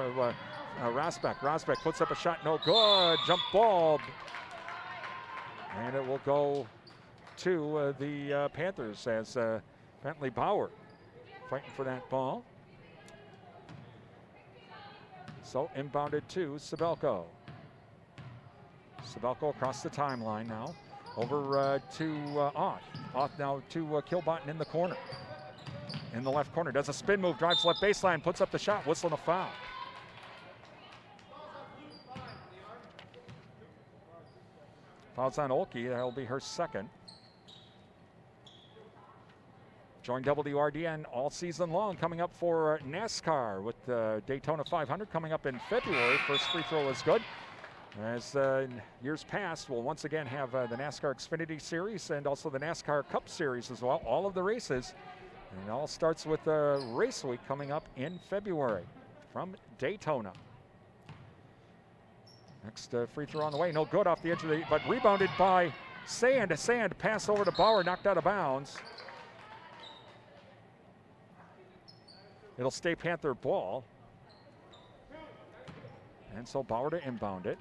Rosbeck. Rosbeck puts up a shot, no good. Jump ball. And it will go to the Panthers as Bentley Bauer fighting for that ball. So inbounded to Sabelko. Sabelko across the timeline now. Over to Oth. Oth now to Kilbottom in the corner. In the left corner. Does a spin move, drives left baseline, puts up the shot, whistling a foul. Foul's on Olkey. That'll be her second. Join WRDN all season long, coming up for NASCAR with the Daytona 500 coming up in February. First free throw is good. As years past, we'll once again have the NASCAR Xfinity Series and also the NASCAR Cup Series as well. All of the races. And it all starts with race week coming up in February from Daytona. Next free throw on the way. No good off the edge of the, but rebounded by Sand. Sand pass over to Bauer, knocked out of bounds. It'll stay Panther ball. And so Bauer to inbound it.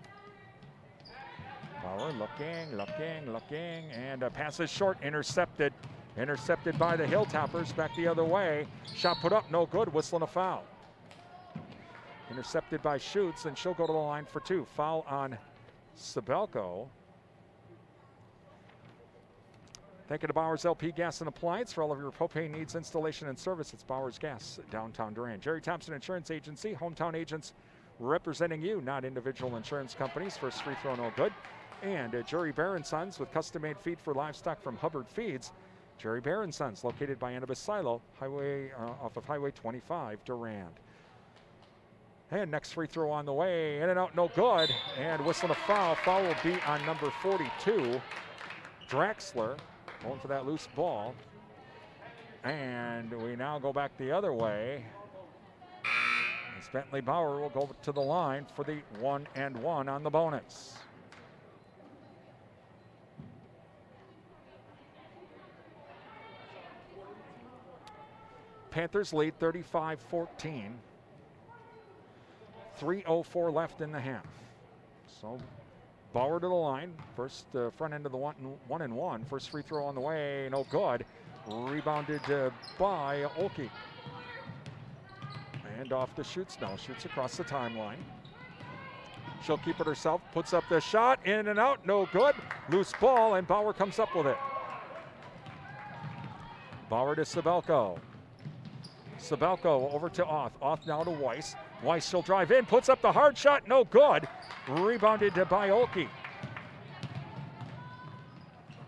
Bauer looking, and passes short, intercepted. Intercepted by the Hilltoppers, back the other way. Shot put up, no good, whistling a foul. Intercepted by Schutz, and she'll go to the line for two. Foul on Sabelko. Thank you to Bowers LP Gas and Appliance for all of your propane needs, installation, and service. It's Bowers Gas, downtown Durand. Jerry Thompson Insurance Agency, hometown agents representing you, not individual insurance companies. First free throw, no good. And Jerry Bear & Sons with custom-made feed for livestock from Hubbard Feeds. Jerry Bear & Sons, located by Annabis Silo, off of Highway 25, Durand. And next free throw on the way, in and out, no good. And whistling a foul. Foul will be on number 42, Draxler, going for that loose ball. And we now go back the other way. As Bentley Bauer will go to the line for the 1-and-1 on the bonus. Panthers lead 35-14. 3:04 left in the half. So Bauer to the line. First front end of the 1-and-1. First free throw on the way, no good. Rebounded by Olkey. And off to Schutz now. Schutz across the timeline. She'll keep it herself. Puts up the shot, in and out, no good. Loose ball, and Bauer comes up with it. Bauer to Sabelko. Sabelko over to Oth. Oth now to Weiss. Weiss, she'll drive in, puts up the hard shot, no good. Rebounded by Olkey.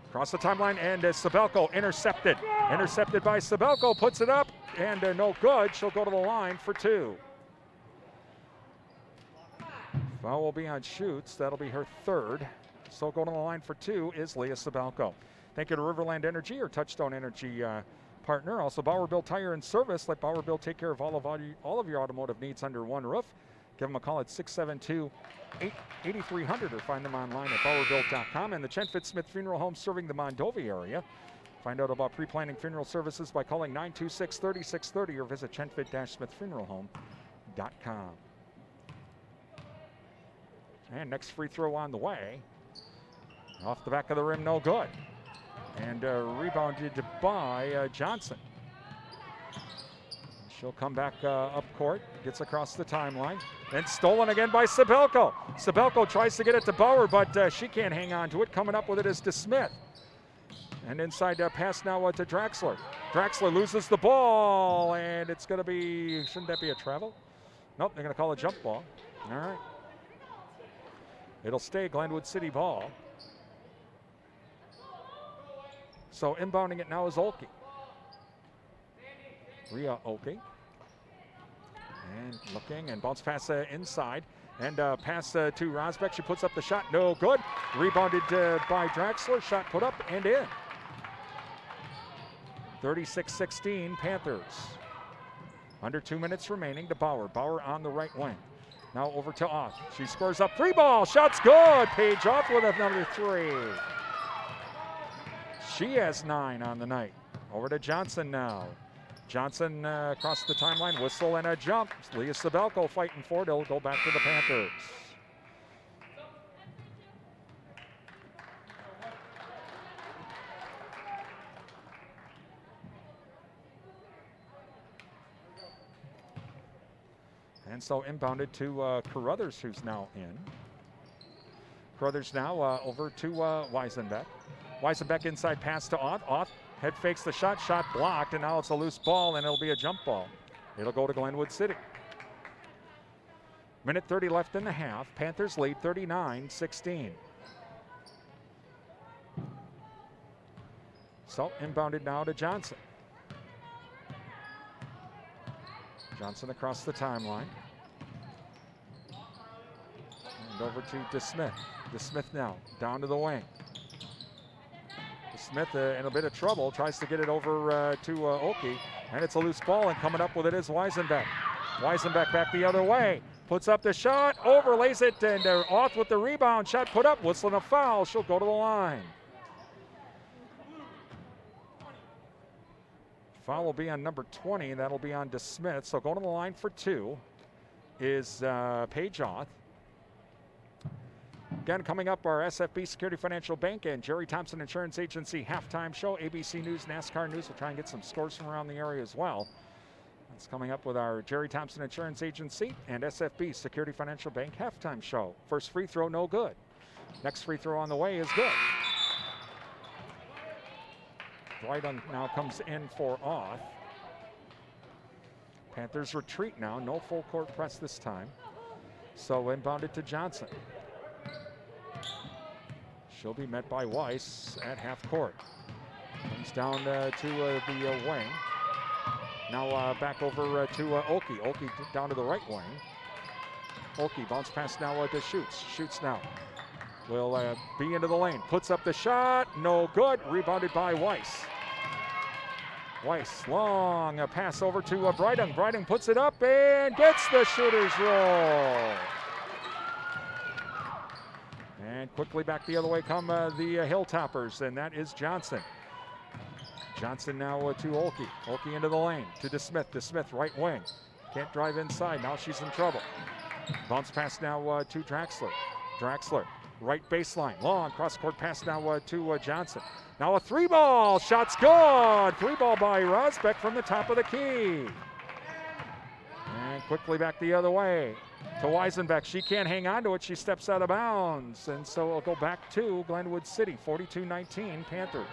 Across the timeline, and Sabelko intercepted. Intercepted by Sabelko, puts it up, and no good. She'll go to the line for two. Foul will be on Schutz. That'll be her third. So going to the line for two is Leah Sabelko. Thank you to Riverland Energy, your Touchstone Energy partner. Also, Bauer Bill Tire and Service. Let Bauer Bill take care of all of your automotive needs under one roof. Give them a call at 672-8300 or find them online at BauerBill.com. And the Chenfit Smith Funeral Home serving the Mondovi area. Find out about pre-planning funeral services by calling 926-3630 or visit chenfit-smithfuneralhome.com. And next free throw on the way. Off the back of the rim, no good. And rebounded by Johnson. She'll come back up court, gets across the timeline, and stolen again by Sabelko. Sabelko tries to get it to Bauer, but she can't hang on to it. Coming up with it is DeSmith. And inside pass now to Draxler. Draxler loses the ball, and it's going to be, shouldn't that be a travel? Nope, they're going to call a jump ball. All right. It'll stay Glenwood City ball. So inbounding it now is Olkey. Rhea Olkey. And looking and bounce pass inside. And pass to Rosbeck. She puts up the shot. No good. Rebounded by Draxler. Shot put up and in. 36-16 Panthers. Under 2 minutes remaining to Bauer. Bauer on the right wing. Now over to Oth. She scores up. 3 ball. Shot's good. Paige Oth with another 3. She has 9 on the night. Over to Johnson now. Johnson across the timeline. Whistle and a jump. Leah Sabelko fighting for it. It'll go back to the Panthers. And so inbounded to Carruthers, who's now in. Carruthers now over to Weisenbeck. Weisenbeck inside pass to Oth. Oth head fakes the shot. Shot blocked, and now it's a loose ball, and it'll be a jump ball. It'll go to Glenwood City. Minute 30 left in the half. Panthers lead 39-16. So inbounded now to Johnson. Johnson across the timeline. And over to DeSmith. DeSmith now down to the wing. DeSmith in a bit of trouble. Tries to get it over to Olkey. And it's a loose ball, and coming up with it is Weisenbeck. Weisenbeck back the other way. Puts up the shot, overlays it, and Oth with the rebound. Shot put up, whistling a foul. She'll go to the line. Foul will be on number 20. That'll be on DeSmith. So going to the line for 2 is Paige Oth. Again, coming up, our SFB Security Financial Bank and Jerry Thompson Insurance Agency halftime show. ABC News, NASCAR News. We'll try and get some scores from around the area as well. That's coming up with our Jerry Thompson Insurance Agency and SFB Security Financial Bank halftime show. First free throw, no good. Next free throw on the way is good. Dryden now comes in for Oth. Panthers retreat now. No full court press this time. So inbounded to Johnson. She'll be met by Weiss at half court. Comes down to the wing. Now back over to Olkey. Olkey down to the right wing. Olkey bounce pass now to Schutz. Schutz now will be into the lane. Puts up the shot. No good. Rebounded by Weiss. Weiss, long pass over to Breidung. Breidung puts it up and gets the shooter's roll. And quickly back the other way come the Hilltoppers, and that is Johnson. Johnson now to Olkey. Olkey into the lane to DeSmith. DeSmith, right wing. Can't drive inside. Now she's in trouble. Bounce pass now to Draxler. Draxler, right baseline. Long cross-court pass now to Johnson. Now a 3 ball. Shot's good. 3 ball by Rosbeck from the top of the key. And quickly back the other way to Weisenbeck. She can't hang on to it. She steps out of bounds. And so it'll go back to Glenwood City. 42-19 Panthers.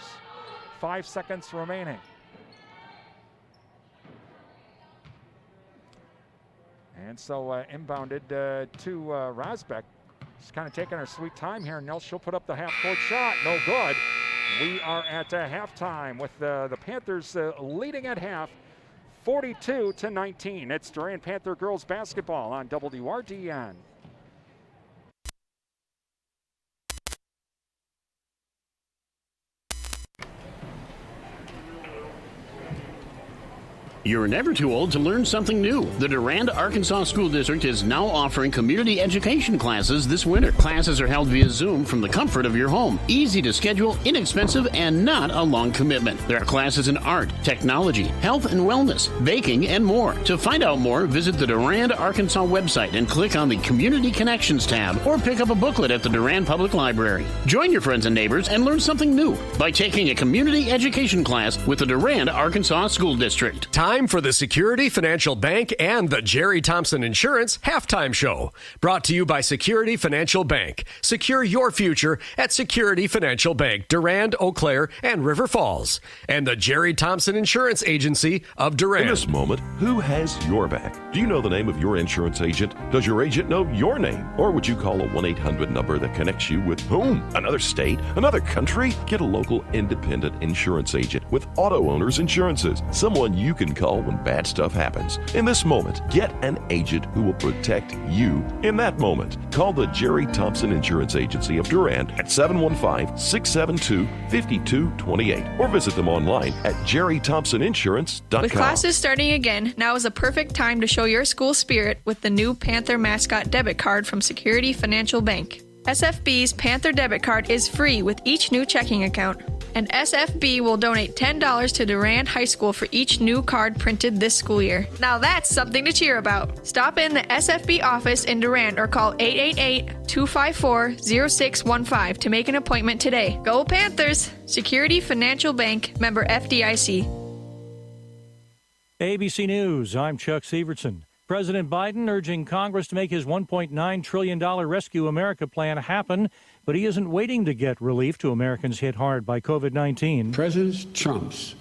5 seconds remaining. And so inbounded to Rosbeck. She's kind of taking her sweet time here. Nels, she'll put up the half-court shot. No good. We are at halftime with the Panthers leading at half, 42-19. It's Durand Panther girls basketball on WRDN. You're never too old to learn something new. The Durand, Arkansas School District is now offering community education classes this winter. Classes are held via Zoom from the comfort of your home. Easy to schedule, inexpensive, and not a long commitment. There are classes in art, technology, health and wellness, baking, and more. To find out more, visit the Durand, Arkansas website and click on the Community Connections tab or pick up a booklet at the Durand Public Library. Join your friends and neighbors and learn something new by taking a community education class with the Durand, Arkansas School District. Time time for the Security Financial Bank and the Jerry Thompson Insurance Halftime Show. Brought to you by Security Financial Bank. Secure your future at Security Financial Bank, Durand, Eau Claire, and River Falls. And the Jerry Thompson Insurance Agency of Durand. In this moment, who has your back? Do you know the name of your insurance agent? Does your agent know your name? Or would you call a 1-800 number that connects you with whom? Another state? Another country? Get a local independent insurance agent with Auto Owners Insurances. Someone you can call when bad stuff happens. In this moment, get an agent who will protect you in that moment. Call the Jerry Thompson Insurance Agency of Durand at 715-672-5228 or visit them online at jerrythompsoninsurance.com. With classes starting again, now is a perfect time to show your school spirit with the new Panther mascot debit card from Security Financial Bank. SFB's Panther debit card is free with each new checking account, and SFB will donate $10 to Durand High School for each new card printed this school year. Now that's something to cheer about. Stop in the SFB office in Durand or call 888-254-0615 to make an appointment today. Go Panthers! Security Financial Bank, member FDIC. ABC News, I'm Chuck Sievertson. President Biden urging Congress to make his $1.9 trillion Rescue America plan happen, but he isn't waiting to get relief to Americans hit hard by COVID-19. President Trump's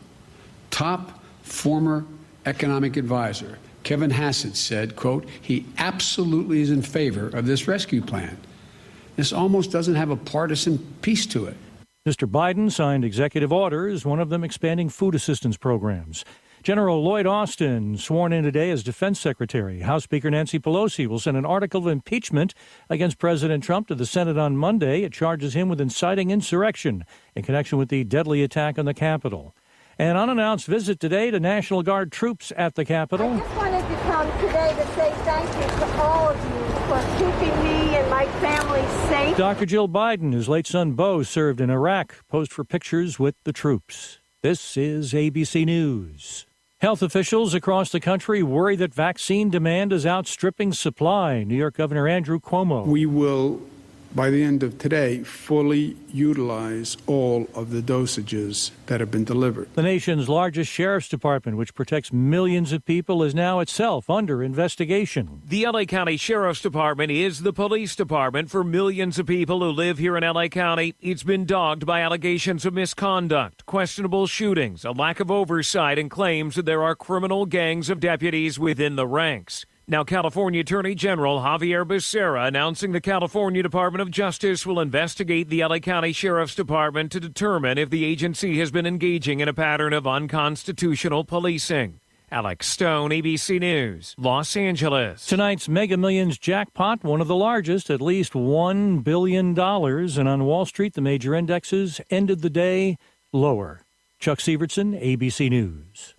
top former economic advisor, Kevin Hassett, said, quote, he absolutely is in favor of this rescue plan. This almost doesn't have a partisan piece to it. Mr. Biden signed executive orders, one of them expanding food assistance programs. General Lloyd Austin sworn in today as Defense Secretary. House Speaker Nancy Pelosi will send an article of impeachment against President Trump to the Senate on Monday. It charges him with inciting insurrection in connection with the deadly attack on the Capitol. An unannounced visit today to National Guard troops at the Capitol. I just wanted to come today to say thank you to all of you for keeping me and my family safe. Dr. Jill Biden, whose late son Beau served in Iraq, posed for pictures with the troops. This is ABC News. Health officials across the country worry that vaccine demand is outstripping supply. New York Governor Andrew Cuomo. We will, by the end of today, fully utilize all of the dosages that have been delivered. The nation's largest sheriff's department, which protects millions of people, is now itself under investigation. The LA County Sheriff's Department is the police department for millions of people who live here in LA County. It's been dogged by allegations of misconduct, questionable shootings, a lack of oversight, and claims that there are criminal gangs of deputies within the ranks. Now, California Attorney General Javier Becerra announcing the California Department of Justice will investigate the LA County Sheriff's Department to determine if the agency has been engaging in a pattern of unconstitutional policing. Alex Stone, ABC News, Los Angeles. Tonight's Mega Millions jackpot, one of the largest, at least $1 billion. And on Wall Street, the major indexes ended the day lower. Chuck Sievertson, ABC News.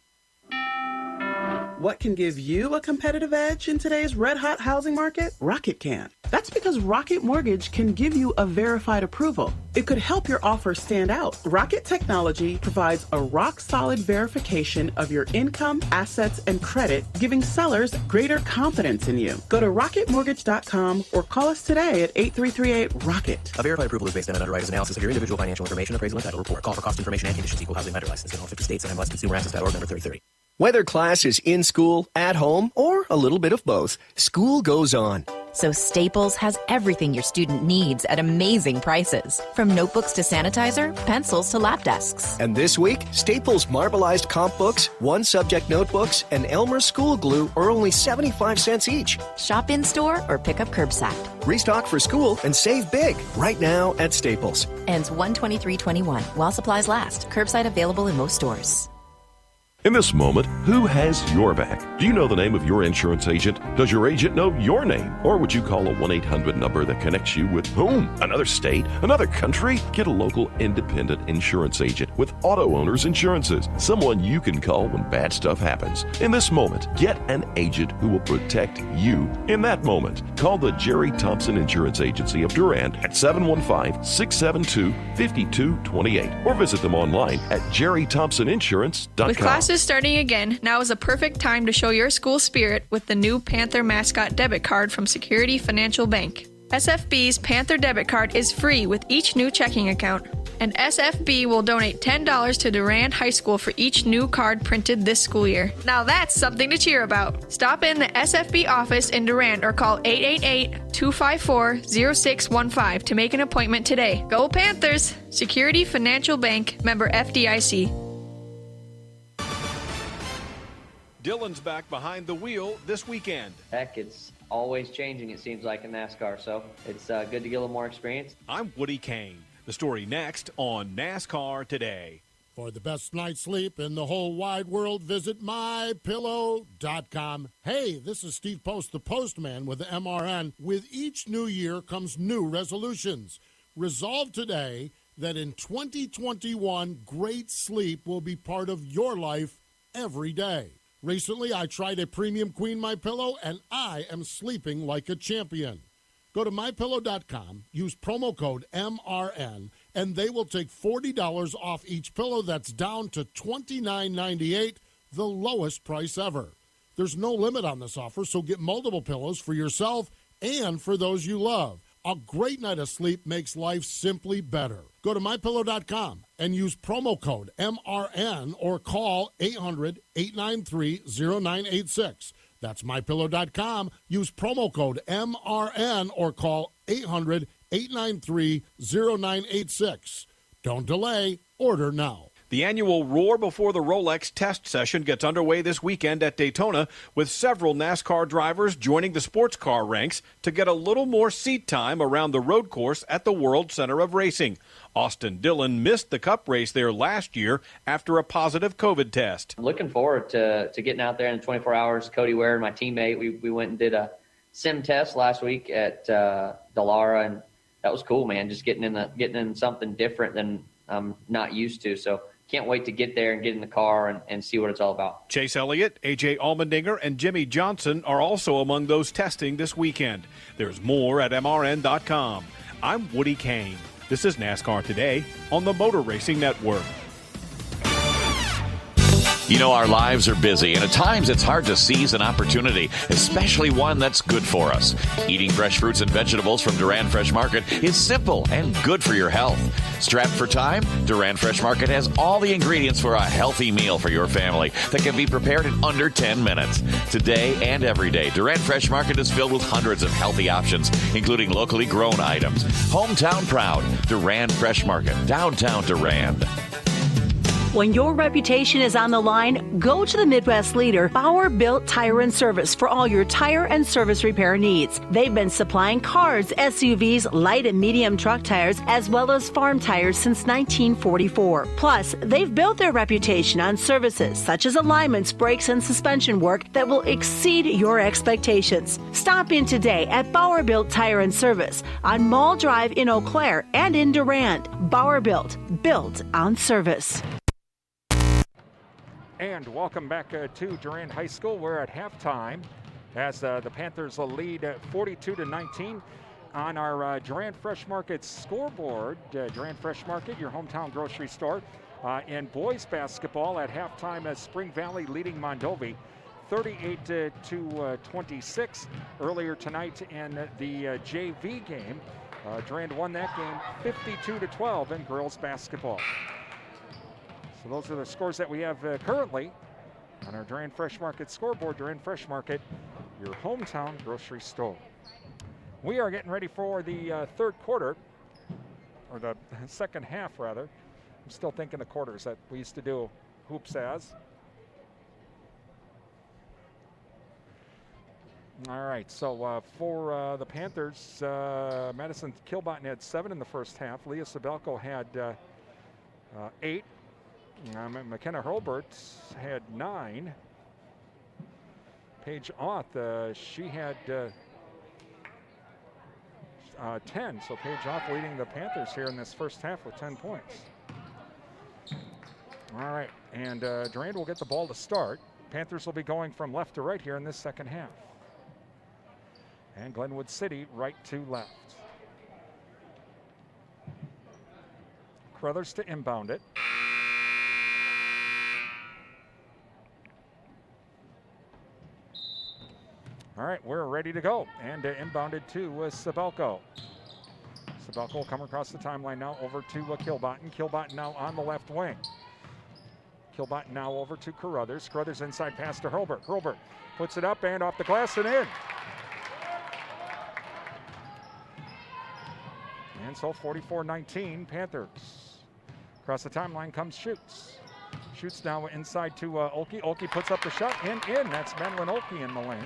What can give you a competitive edge in today's red-hot housing market? Rocket can. That's because Rocket Mortgage can give you a verified approval. It could help your offer stand out. Rocket Technology provides a rock-solid verification of your income, assets, and credit, giving sellers greater confidence in you. Go to rocketmortgage.com or call us today at 8338-ROCKET. A verified approval is based on an underwriter's analysis of your individual financial information, appraisal, and title report. Call for cost information and conditions. Equal housing lender license in all 50 states and MLSConsumerAccess.org number 3030. Whether class is in school, at home, or a little bit of both, school goes on. So Staples has everything your student needs at amazing prices. From notebooks to sanitizer, pencils to lap desks. And this week, Staples Marbleized Comp Books, one-subject notebooks, and Elmer School Glue are only 75 cents each. Shop in-store or pick up curbside. Restock for school and save big right now at Staples. Ends 1/23/21 while supplies last. Curbside available in most stores. In this moment, who has your back? Do you know the name of your insurance agent? Does your agent know your name? Or would you call a 1-800 number that connects you with whom? Another state? Another country? Get a local independent insurance agent with Auto Owners Insurances. Someone you can call when bad stuff happens. In this moment, get an agent who will protect you in that moment. Call the Jerry Thompson Insurance Agency of Durand at 715-672-5228 or visit them online at jerrythompsoninsurance.com. With classes starting again, now is a perfect time to show your school spirit with the new Panther mascot debit card from Security Financial Bank. SFB's Panther debit card is free with each new checking account, And SFB will donate $10 to Durand High School for each new card printed this school year. Now that's something to cheer about. Stop in the SFB office in Durand or call 888-254-0615 to make an appointment today. Go Panthers! Security Financial Bank, member FDIC. Dylan's back behind the wheel this weekend. Heck, it's always changing, it seems like, in NASCAR, so it's good to get a little more experience. I'm Woody Kane. The story next on NASCAR Today. For the best night's sleep in the whole wide world, visit MyPillow.com. Hey, this is Steve Post, the postman with the MRN. With each new year comes new resolutions. Resolve today that in 2021, great sleep will be part of your life every day. Recently, I tried a premium Queen MyPillow, and I am sleeping like a champion. Go to MyPillow.com, use promo code MRN, and they will take $40 off each pillow. That's down to $29.98, the lowest price ever. There's no limit on this offer, so get multiple pillows for yourself and for those you love. A great night of sleep makes life simply better. Go to MyPillow.com and use promo code MRN or call 800-893-0986. That's MyPillow.com. Use promo code MRN or call 800-893-0986. Don't delay. Order now. The annual Roar Before the Rolex test session gets underway this weekend at Daytona, with several NASCAR drivers joining the sports car ranks to get a little more seat time around the road course at the World Center of Racing. Austin Dillon missed the Cup race there last year after a positive COVID test. I'm looking forward to getting out there in 24 hours. Cody Ware, my teammate, we went and did a sim test last week at Dallara, and that was cool, man. Just getting in something different than I'm not used to. So can't wait to get there and get in the car and see what it's all about. Chase Elliott, A.J. Allmendinger, and Jimmy Johnson are also among those testing this weekend. There's more at MRN.com. I'm Woody Kane. This is NASCAR Today on the Motor Racing Network. You know, our lives are busy, and at times it's hard to seize an opportunity, especially one that's good for us. Eating fresh fruits and vegetables from Durand Fresh Market is simple and good for your health. Strapped for time, Durand Fresh Market has all the ingredients for a healthy meal for your family that can be prepared in under 10 minutes. Today and every day, Durand Fresh Market is filled with hundreds of healthy options, including locally grown items. Hometown proud, Durand Fresh Market, downtown Durand. When your reputation is on the line, go to the Midwest leader, Bauer Built Tire and Service, for all your tire and service repair needs. They've been supplying cars, SUVs, light and medium truck tires, as well as farm tires since 1944. Plus, they've built their reputation on services such as alignments, brakes, and suspension work that will exceed your expectations. Stop in today at Bauer Built Tire and Service on Mall Drive in Eau Claire and in Durand. Bauer Built on service. And welcome back to Durand High School. We're at halftime as the Panthers lead 42-19 on our Durand Fresh Market scoreboard. Durand Fresh Market, your hometown grocery store. In boys basketball at halftime, as Spring Valley leading Mondovi 38-26. Earlier tonight in the JV game, Durand won that game 52-12 in girls basketball. So those are the scores that we have currently on our Durand Fresh Market scoreboard. Durand Fresh Market, your hometown grocery store. We are getting ready for the third quarter, or the second half, rather. I'm still thinking the quarters that we used to do hoops as. All right, so for the Panthers, Madison Kilbottom had 7 in the first half. Leah Sabelko had 8. McKenna Hurlbert had 9. Paige Auth, she had 10. So Paige Auth leading the Panthers here in this first half with 10 points. All right, and Durand will get the ball to start. Panthers will be going from left to right here in this second half. And Glenwood City right to left. Crothers to inbound it. All right, we're ready to go. And inbounded to Sabelko. Sabelko will come across the timeline now over to Kilbottom. Kilbottom now on the left wing. Kilbottom now over to Carruthers. Carruthers inside pass to Hurlburt. Hurlburt puts it up and off the glass and in. And so 44-19 Panthers. Across the timeline comes Schutz. Schutz now inside to Olkey. Olkey puts up the shot and in. That's Madeline Olkey in the lane.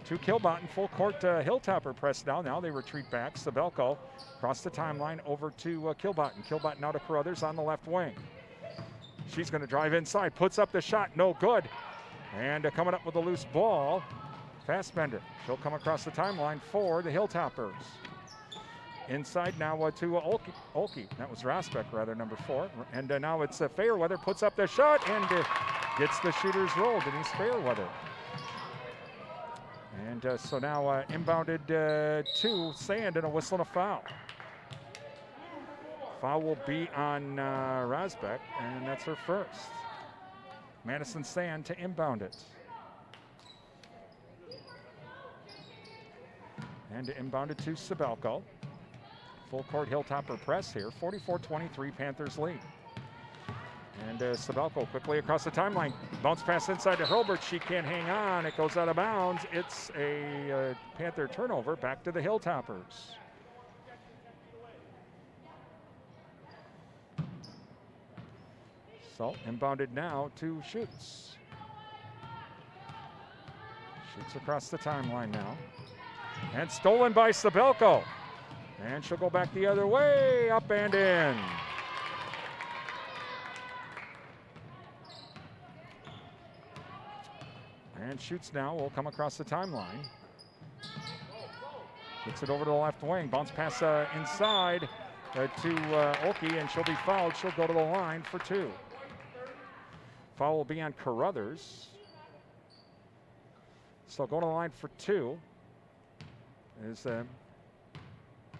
To Kilbottom, full court Hilltopper press down. Now they retreat back. Sabelko across the timeline over to Kilbottom. Kilbottom now to Carruthers on the left wing. She's going to drive inside, puts up the shot, no good. And coming up with a loose ball, Fassbender. She'll come across the timeline for the Hilltoppers. Inside now to Olkey. That was Rasbeck, rather, number 4. And now it's Fairweather, puts up the shot and gets the shooter's roll, Denise Fairweather. And so now inbounded to Sand and a whistle and a foul. Foul will be on Rasbeck, and that's her first. Madison Sand to inbound it. And to inbound it to Sabelko. Full court Hilltopper press here. 44-23 Panthers lead. And Sabelko quickly across the timeline. Bounce pass inside to Hurlburt. She can't hang on. It goes out of bounds. It's a Panther turnover. Back to the Hilltoppers. So inbounded now to Schutz. Schutz across the timeline now. And stolen by Sabelko. And she'll go back the other way. Up and in. And Schutz now will come across the timeline. Gets it over to the left wing. Bounce pass inside to Olkey, and she'll be fouled. She'll go to the line for 2. Foul will be on Carruthers. So going to the line for 2 is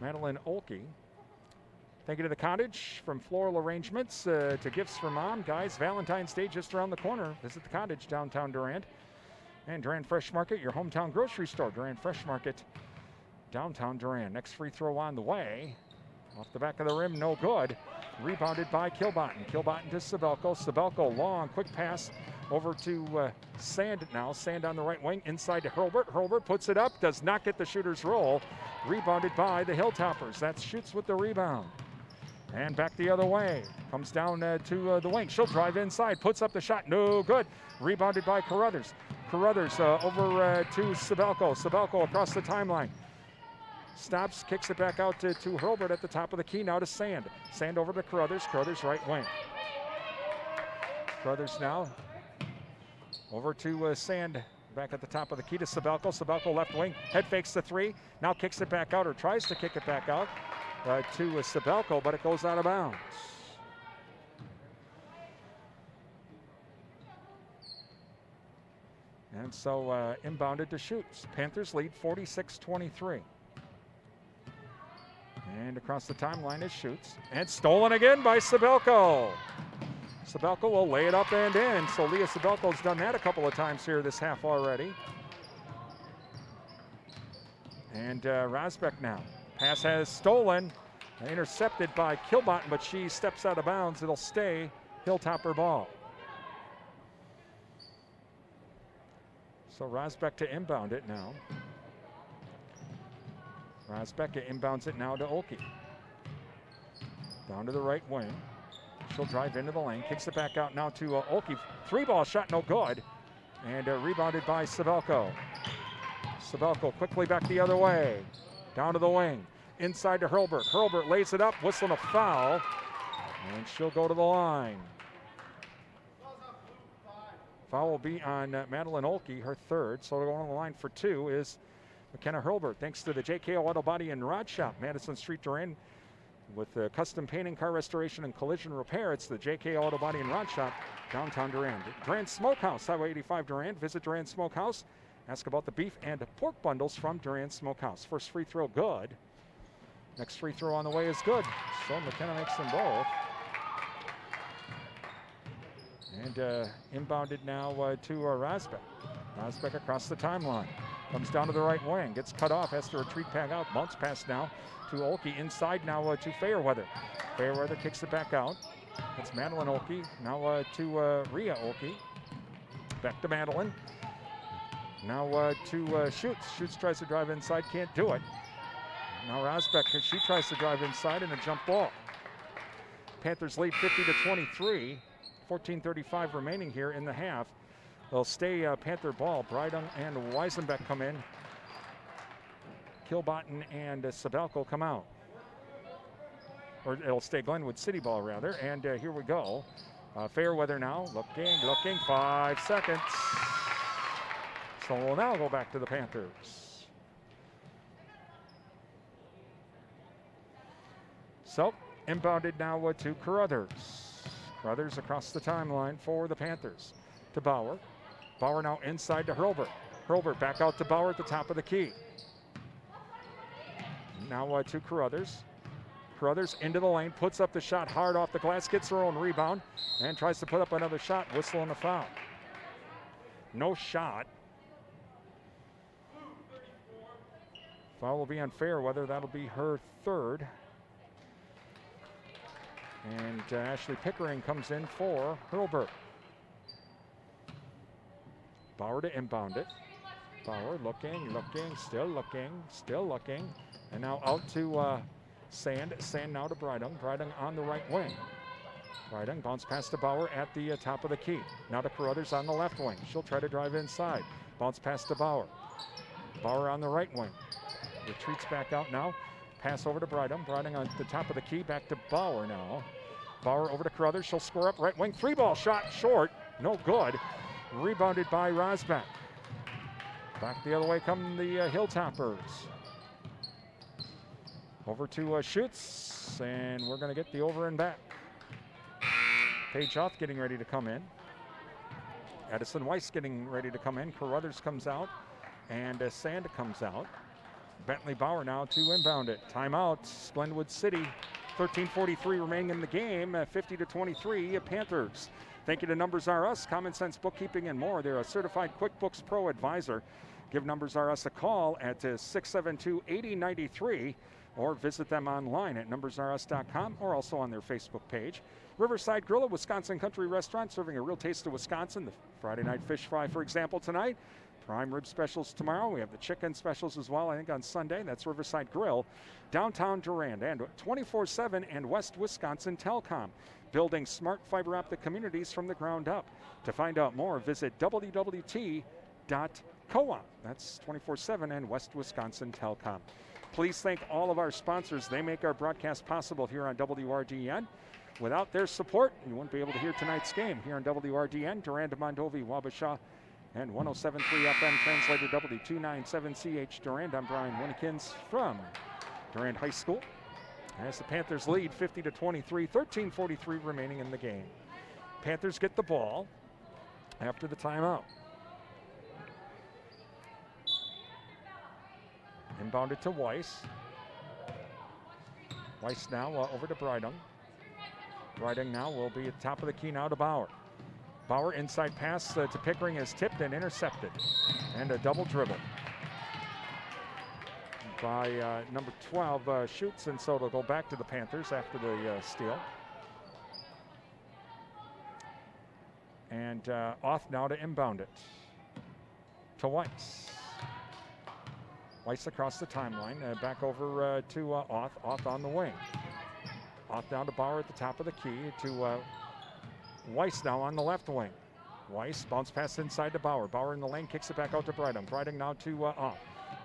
Madeline Olkey. Thank you to the Cottage, from floral arrangements to gifts for mom. Guys, Valentine's Day just around the corner. Visit the Cottage, downtown Durand. And Durand Fresh Market, your hometown grocery store. Durand Fresh Market, downtown Durand. Next free throw on the way. Off the back of the rim, no good. Rebounded by Kilbottom. Kilbottom to Sabelko. Sabelko, long, quick pass over to Sand now. Sand on the right wing, inside to Hurlburt. Hurlburt puts it up, does not get the shooter's roll. Rebounded by the Hilltoppers. That's Schutz with the rebound. And back the other way. Comes down to the wing. She'll drive inside, puts up the shot, no good. Rebounded by Carruthers. Carruthers over to Sabelko. Sabelko across the timeline. Stops, kicks it back out to Hurlburt at the top of the key. Now to Sand. Sand over to Carruthers. Carruthers right wing. Carruthers now over to Sand. Back at the top of the key to Sabelko. Sabelko left wing. Head fakes the 3. Now kicks it back out, or tries to kick it back out to Sabelko, but it goes out of bounds. And so inbounded to Schutz. Panthers lead 46-23. And across the timeline is Schutz. And stolen again by Sabelko. Sabelko will lay it up and in. So Leah Sabelko's done that a couple of times here this half already. And Rasbeck now. Pass has stolen. Intercepted by Kilbottom, but she steps out of bounds. It'll stay Hilltopper ball. So Rasbeck to inbound it now. Rasbeck inbounds it now to Olkey. Down to the right wing. She'll drive into the lane, kicks it back out now to Olkey. 3-ball shot, no good. And rebounded by Sabelko. Sabelko quickly back the other way. Down to the wing. Inside to Hurlburt. Hurlburt lays it up, whistling a foul. And she'll go to the line. Foul will be on Madeline Olkey, her third. So going on the line for 2 is McKenna Hurlburt. Thanks to the JKO Auto Body and Rod Shop, Madison Street, Durand. With custom painting, car restoration, and collision repair, it's the JKO Auto Body and Rod Shop, downtown Durand. Durand Smokehouse, Highway 85 Durand. Visit Durand Smokehouse. Ask about the beef and pork bundles from Durand Smokehouse. First free throw, good. Next free throw on the way is good. So McKenna makes them both. And inbounded now to Rasbeck. Rasbeck across the timeline. Comes down to the right wing, gets cut off, has to retreat back out. Bounce pass now to Olkey. Inside now to Fairweather. Fairweather kicks it back out. It's Madeline Olkey. Now to Rhea Olkey. Back to Madeline. Now to Schutz. Schutz tries to drive inside, can't do it. Now Rosbeck, she tries to drive inside and a jump ball. Panthers lead 50-23. 14:35 remaining here in the half. They'll stay Panther ball. Brydon and Weisenbeck come in. Kilbotten and Sabelko come out. Or it'll stay Glenwood City ball, rather. And here we go. Fairweather now, looking, 5 seconds. So we'll now go back to the Panthers. So, inbounded now to Carruthers. Carruthers across the timeline for the Panthers. To Bauer. Bauer now inside to Hurlbert. Hurlbert back out to Bauer at the top of the key. Now to Carruthers. Carruthers into the lane, puts up the shot hard off the glass, gets her own rebound, and tries to put up another shot. Whistle and a foul. No shot. Foul will be on Fairweather. That'll be her third. And Ashley Pickering comes in for Hurlbert. Bauer to inbound it. Bauer looking, still looking. And now out to Sand. Sand now to Brydon. Brydon on the right wing. Brydon bounce pass to Bauer at the top of the key. Now to Carruthers on the left wing. She'll try to drive inside. Bounce pass to Bauer. Bauer on the right wing. Retreats back out now. Pass over to Brydon. Brydon on the top of the key. Back to Bauer now. Bauer over to Carruthers. She'll score up right wing. 3-ball shot short. No good. Rebounded by Rosbeck. Back the other way come the Hilltoppers. Over to Schutz, and we're going to get the over and back. Paige Oth getting ready to come in. Edison Weiss getting ready to come in. Carruthers comes out, and Sand comes out. Bentley Bauer now to inbound it. Timeout, Glenwood City. 13:43 remaining in the game, 50-23 Panthers. Thank you to Numbers R Us, Common Sense Bookkeeping and more. They're a certified QuickBooks Pro advisor. Give Numbers R Us a call at 672-8093 or visit them online at numbersrus.com or also on their Facebook page. Riverside Grill, a Wisconsin country restaurant serving a real taste of Wisconsin. The Friday night fish fry, for example, tonight. Prime rib specials tomorrow. We have the chicken specials as well, I think, on Sunday. That's Riverside Grill, downtown Durand, and 24/7 and West Wisconsin Telcom, building smart fiber optic communities from the ground up. To find out more, visit wwt.coop. That's 24/7 and West Wisconsin Telcom. Please thank all of our sponsors. They make our broadcast possible here on WRDN. Without their support, you wouldn't be able to hear tonight's game here on WRDN. Durand, Mondovi, Wabasha, and 107.3 FM, translated W297CH Durand. I'm Brian Winnikins from Durand High School. As the Panthers lead 50-23, 13:43 remaining in the game. Panthers get the ball after the timeout. Inbounded to Weiss. Weiss now over to Brydon. Brydon now will be at the top of the key now to Bauer. Bauer inside pass to Pickering is tipped and intercepted. And a double dribble by number 12, Schutz, and so it'll go back to the Panthers after the steal. And Oth now to inbound it to Weiss. Weiss across the timeline, back over to Oth. Oth on the wing. Oth down to Bauer at the top of the key to Weiss now on the left wing. Weiss bounce pass inside to Bauer. Bauer in the lane, kicks it back out to Brydon. Brydon now to Oth.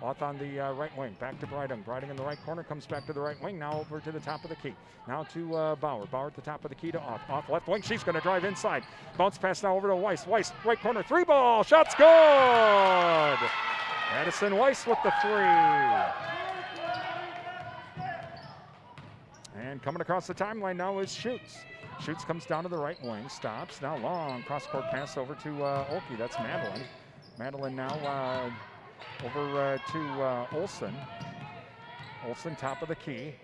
Oth on the right wing, back to Brydon. Brydon in the right corner, comes back to the right wing, now over to the top of the key. Now to Bauer. Bauer at the top of the key to Oth. Oth left wing, she's going to drive inside. Bounce pass now over to Weiss. Weiss, right corner, 3-ball, shot's good! Addison Weiss with the 3. And coming across the timeline now is Schutz. Schutz comes down to the right wing, stops. Now long cross-court pass over to Olkey. That's Madeline. Madeline now over to Olsen. Olsen top of the key.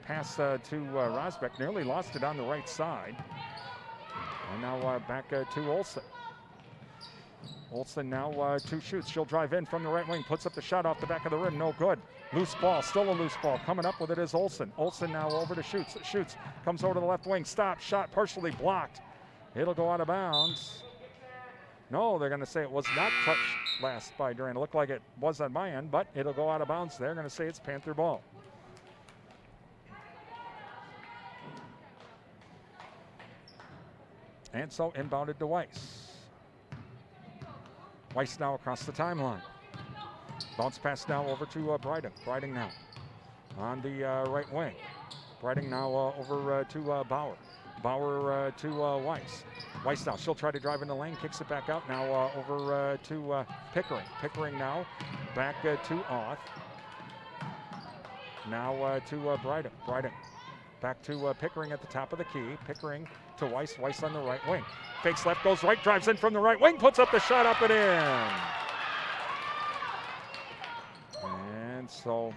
Pass to Rosbeck. Nearly lost it on the right side. And now back to Olsen. Olsen now 2 shoots. She'll drive in from the right wing, puts up the shot off the back of the rim, no good. Loose ball, still a loose ball. Coming up with it is Olsen. Olsen now over to shoots, comes over to the left wing, stops, shot partially blocked. It'll go out of bounds. No, they're going to say it was not touched last by Durand. It looked like it was on my end, but it'll go out of bounds. They're going to say it's Panther ball. And so inbounded to Weiss. Weiss now across the timeline. Bounce pass now over to Breitung. Breitung now on the right wing. Breitung now over to Bauer. Bauer to Weiss. Weiss now, she'll try to drive in the lane, kicks it back out now over to Pickering. Pickering now back to Auth. Now to Breitung. Breitung back to Pickering at the top of the key. Pickering to Weiss. Weiss on the right wing. Fakes left, goes right, drives in from the right wing, puts up the shot up and in. And so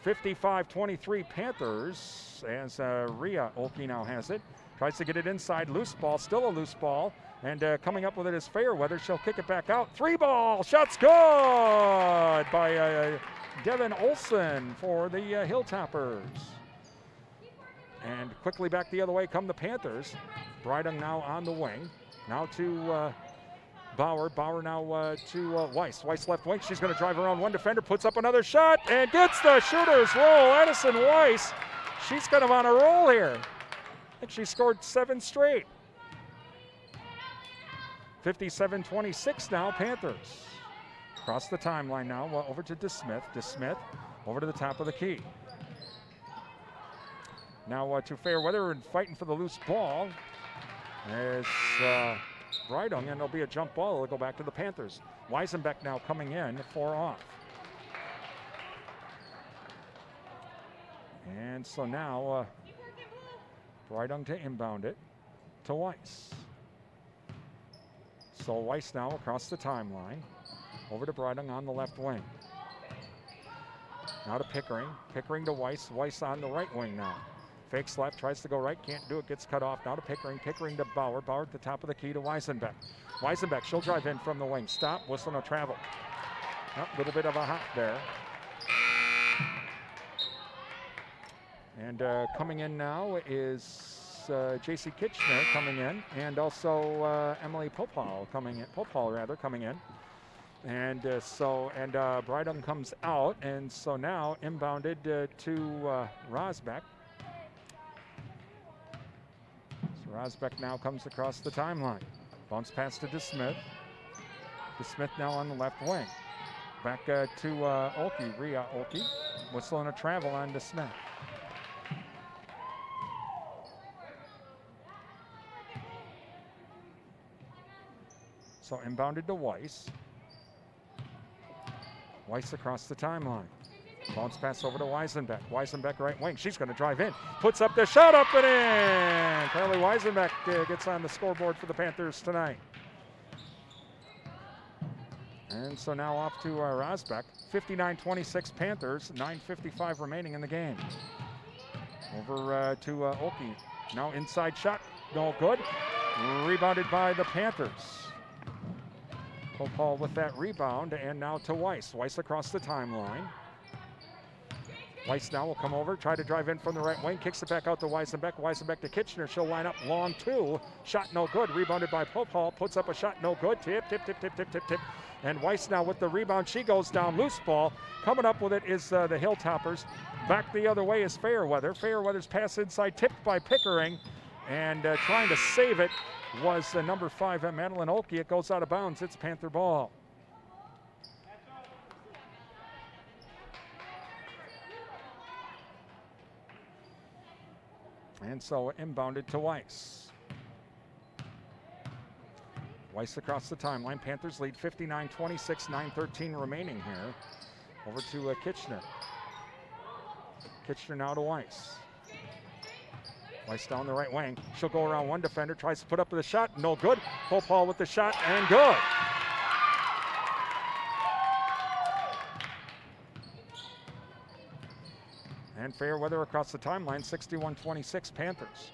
55-23 Panthers as Rhea Olkey now has it. Tries to get it inside, loose ball, still a loose ball. And coming up with it is Fairweather. She'll kick it back out. 3-ball, shot's good by Devin Olsen for the Hilltoppers. And quickly back the other way come the Panthers. Breitung now on the wing. Now to Bauer. Bauer now to Weiss. Weiss left wing. She's going to drive around one defender, puts up another shot, and gets the shooter's roll. Addison Weiss, she's kind of on a roll here. I think she scored 7 straight. 57-26 now, Panthers. Across the timeline now, over to DeSmith. DeSmith over to the top of the key. Now to Fairweather and fighting for the loose ball is Breitung, and it'll be a jump ball. It'll go back to the Panthers. Weisenbeck now coming in for off. And so now Breitung to inbound it to Weiss. So Weiss now across the timeline. Over to Breitung on the left wing. Now to Pickering. Pickering to Weiss. Weiss on the right wing now. Fakes left, tries to go right, can't do it, gets cut off. Now to Pickering. Pickering to Bauer. Bauer at the top of the key to Weisenbeck. Weisenbeck, she'll drive in from the wing. Stop, whistle, no travel. A little bit of a hop there. And coming in now is J.C. Kitchener coming in, and also Emily Popal coming in. Popal coming in. And Breitung comes out, and so now inbounded to Rosbeck. So Rosbeck now comes across the timeline. Bounce pass to DeSmith. DeSmith now on the left wing. Back to Olkey, Rhea Olkey. Whistle and a travel on DeSmith. So inbounded to Weiss. Weiss across the timeline. Bounce pass over to Weisenbeck. Weisenbeck right wing. She's going to drive in. Puts up the shot up and in. Carly Weisenbeck gets on the scoreboard for the Panthers tonight. And so now off to Rosbeck. 59-26 Panthers. 9:55 remaining in the game. Over to Olkey. Now inside shot. No good. Rebounded by the Panthers. Popal with that rebound, and now to Weiss. Weiss across the timeline. Weiss now will come over, try to drive in from the right wing, kicks it back out to Weisenbeck. Weisenbeck to Kitchener. She'll line up long 2. Shot no good. Rebounded by Popal. Puts up a shot no good. Tip. And Weiss now with the rebound. She goes down. Loose ball. Coming up with it is the Hilltoppers. Back the other way is Fairweather. Fairweather's pass inside, tipped by Pickering. And trying to save it was number 5, Madeline Olkey. It goes out of bounds. It's Panther ball. And so inbounded to Weiss. Weiss across the timeline. Panthers lead 59-26, 9:13 remaining here. Over to Kitchener. Kitchener now to Weiss. Weiss down the right wing. She'll go around one defender, tries to put up with a shot. No good. Popal with the shot, and good. And Fairweather across the timeline, 61-26 Panthers.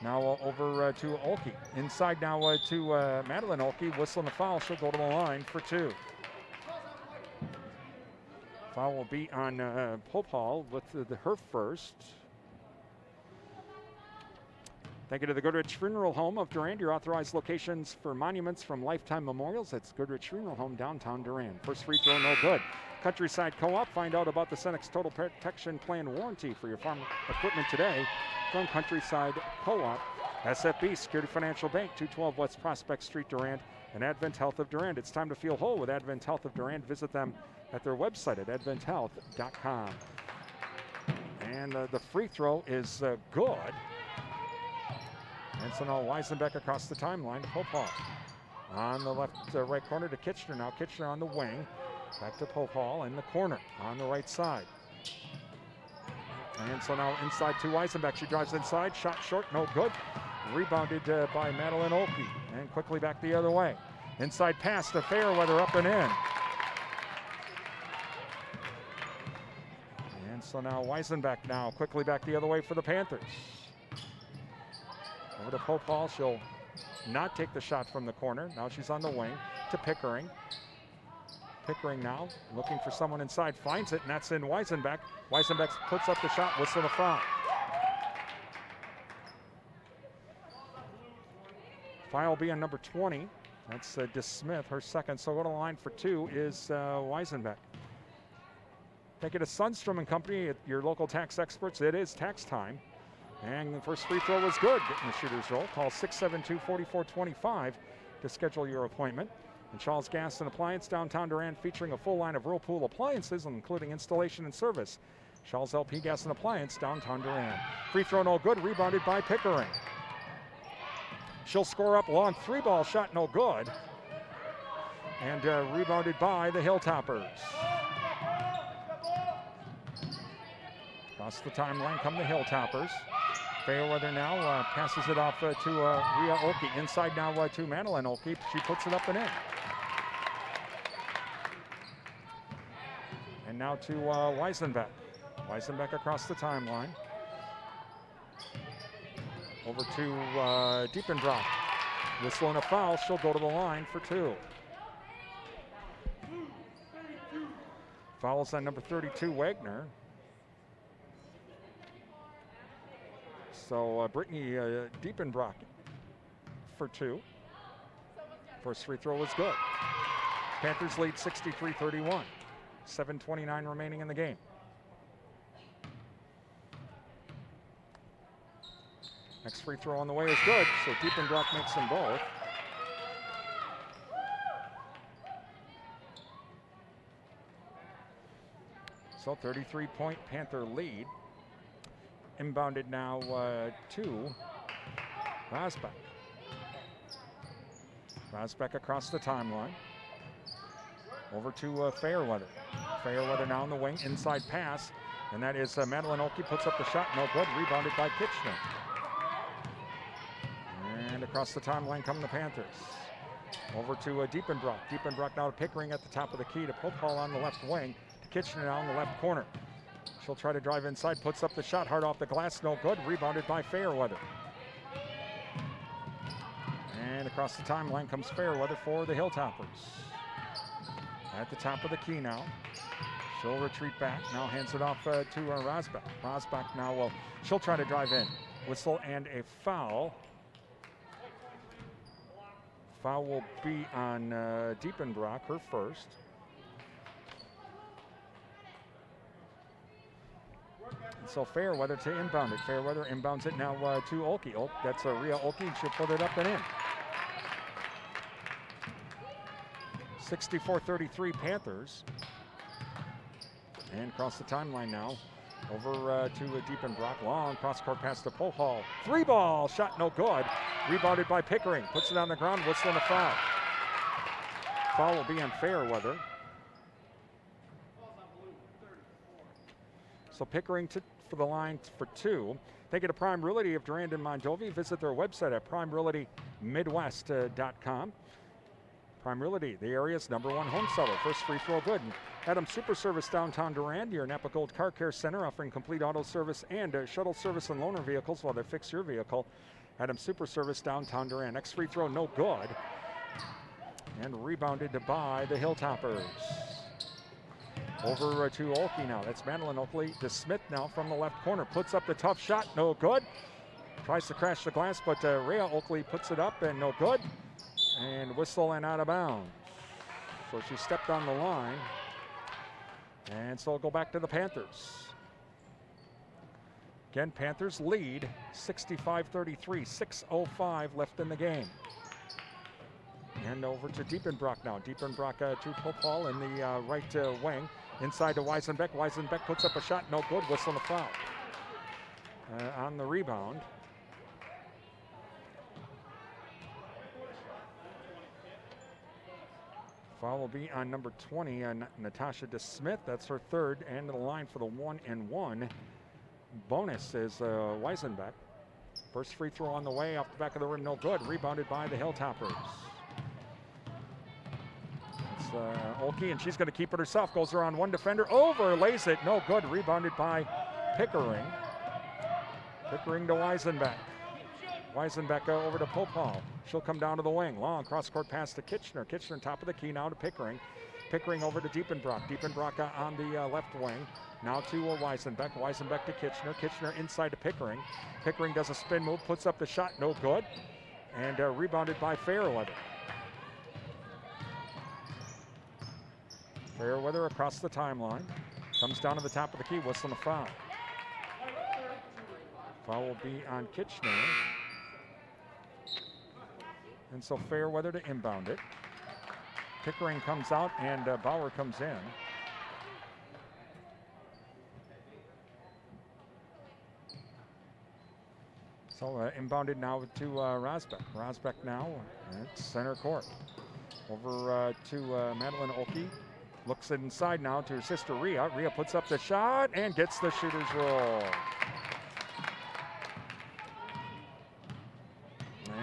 Now over to Olkey. Inside now to Madeline Olkey. Whistling the foul. She'll go to the line for 2. Foul will be on Pope Hall with her first. Thank you to the Goodrich Funeral Home of Durand, your authorized locations for monuments from lifetime memorials. That's Goodrich Funeral Home, downtown Durand. First free throw, no good. Countryside Co-op, find out about the Cenex Total Protection Plan warranty for your farm equipment today from Countryside Co-op. SFB, Security Financial Bank, 212 West Prospect Street, Durand, and Advent Health of Durand. It's time to feel whole with Advent Health of Durand. Visit them at their website at adventhealth.com. And the free throw is good. And so now Weisenbeck across the timeline to Pope Hall. On the left, right corner to Kitchener now. Kitchener on the wing. Back to Pope Hall in the corner on the right side. And so now inside to Weisenbeck. She drives inside. Shot short, no good. Rebounded by Madeline Olkey. And quickly back the other way. Inside pass to Fairweather, up and in. And so now Weisenbeck now quickly back the other way for the Panthers. Over to Pope Hall. She'll not take the shot from the corner. Now she's on the wing to Pickering. Pickering now looking for someone inside. Finds it, and that's in Weisenbeck. Weisenbeck puts up the shot, whistle the foul. Foul will be on number 20. That's DeSmith, her second. So go to the line for 2 is Weisenbeck. Thank you to Sundstrom and Company, your local tax experts. It is tax time. And the first free throw was good. Getting the shooter's roll. Call 672-4425 to schedule your appointment. And Charles Gas and Appliance, downtown Durand, featuring a full line of Whirlpool appliances, including installation and service. Charles LP Gas and Appliance, downtown Durand. Free throw no good. Rebounded by Pickering. She'll score up long 3-ball shot, no good. And rebounded by the Hilltoppers. Across the timeline come the Hilltoppers. Fairweather now passes it off to Rhea Olkey. Inside now to Madeline Olkey. She puts it up and in. And now to Weisenbeck. Weisenbeck across the timeline. Over to Diepenbrock. Whistle and a foul. She'll go to the line for 2. Fouls on number 32, Wagner. So Brittany Diepenbrock for 2. First free throw was good. Panthers lead 63-31. 7:29 remaining in the game. Next free throw on the way is good, so Diepenbrock makes them both. So 33-point Panther lead. Inbounded now to Rosbeck. Rosbeck across the timeline. Over to Fairweather. Fairweather now on the wing, inside pass. And that is Madeline Olkey puts up the shot, no good. Rebounded by Kitchener. And across the timeline come the Panthers. Over to Diepenbrock. Diepenbrock now to Pickering at the top of the key to Pope Hall on the left wing. To Kitchener now in the left corner. She'll try to drive inside, puts up the shot, hard off the glass, no good. Rebounded by Fairweather. And across the timeline comes Fairweather for the Hilltoppers. At the top of the key now. She'll retreat back, now hands it off to Rosbeck. Rosbeck now she'll try to drive in. Whistle and a foul. Foul will be on Diepenbrock, her first. And so Fairweather to inbound it. Fairweather inbounds it now to Olkey. That's Rhea Olkey. She'll put it up and in. 64-33 Panthers. And across the timeline now. Over to Diepenbrock. Long cross-court pass to Pope Hall. 3-ball shot, no good. Rebounded by Pickering. Puts it on the ground, whistling a foul. Foul will be on Fairweather. So Pickering for the line for 2. Thank you to Prime Realty of Durand and Mondovi. Visit their website at primerealtymidwest.com. Prime Realty, the area's #1 home seller. First free throw good. Adam Super Service downtown Durand, your Napa Gold Car Care Center, offering complete auto service and shuttle service and loaner vehicles while they fix your vehicle. Adam Super Service downtown Durand. Next free throw, no good. And rebounded by the Hilltoppers. Over to Oakley now. That's Madeline Oakley to Smith now from the left corner. Puts up the tough shot, no good. Tries to crash the glass, but Rhea Oakley puts it up and no good. And whistle and out of bounds. So she stepped on the line. And so it'll go back to the Panthers. Again, Panthers lead 65-33, 6:05 left in the game. And over to Diepenbrock now. Diepenbrock to Popal in the right wing. Inside to Weisenbeck. Weisenbeck puts up a shot, no good. Whistle and a foul. On the rebound. Foul will be on number 20, Natasha DeSmith. That's her third, and the line for the 1-and-1. Bonus is Weisenbeck. First free throw on the way, off the back of the rim, no good. Rebounded by the Hilltoppers. It's Olkey, and she's going to keep it herself. Goes around one defender, overlays it, no good. Rebounded by Pickering. Pickering to Weisenbeck. Weisenbeck over to Popal. She'll come down to the wing. Long cross-court pass to Kitchener. Kitchener top of the key now to Pickering. Pickering over to Diepenbrock. Diepenbrock on the left wing. Now to Weisenbeck. Weisenbeck to Kitchener. Kitchener inside to Pickering. Pickering does a spin move, puts up the shot, no good. And rebounded by Fairweather. Fairweather across the timeline. Comes down to the top of the key, whistle and a foul. Foul will be on Kitchener. And so Fairweather to inbound it. Pickering comes out and Bauer comes in. So inbounded now to Rosbeck. Rosbeck now at center court. Over to Madeline Olkey. Looks inside now to her sister Rhea. Rhea puts up the shot and gets the shooter's roll.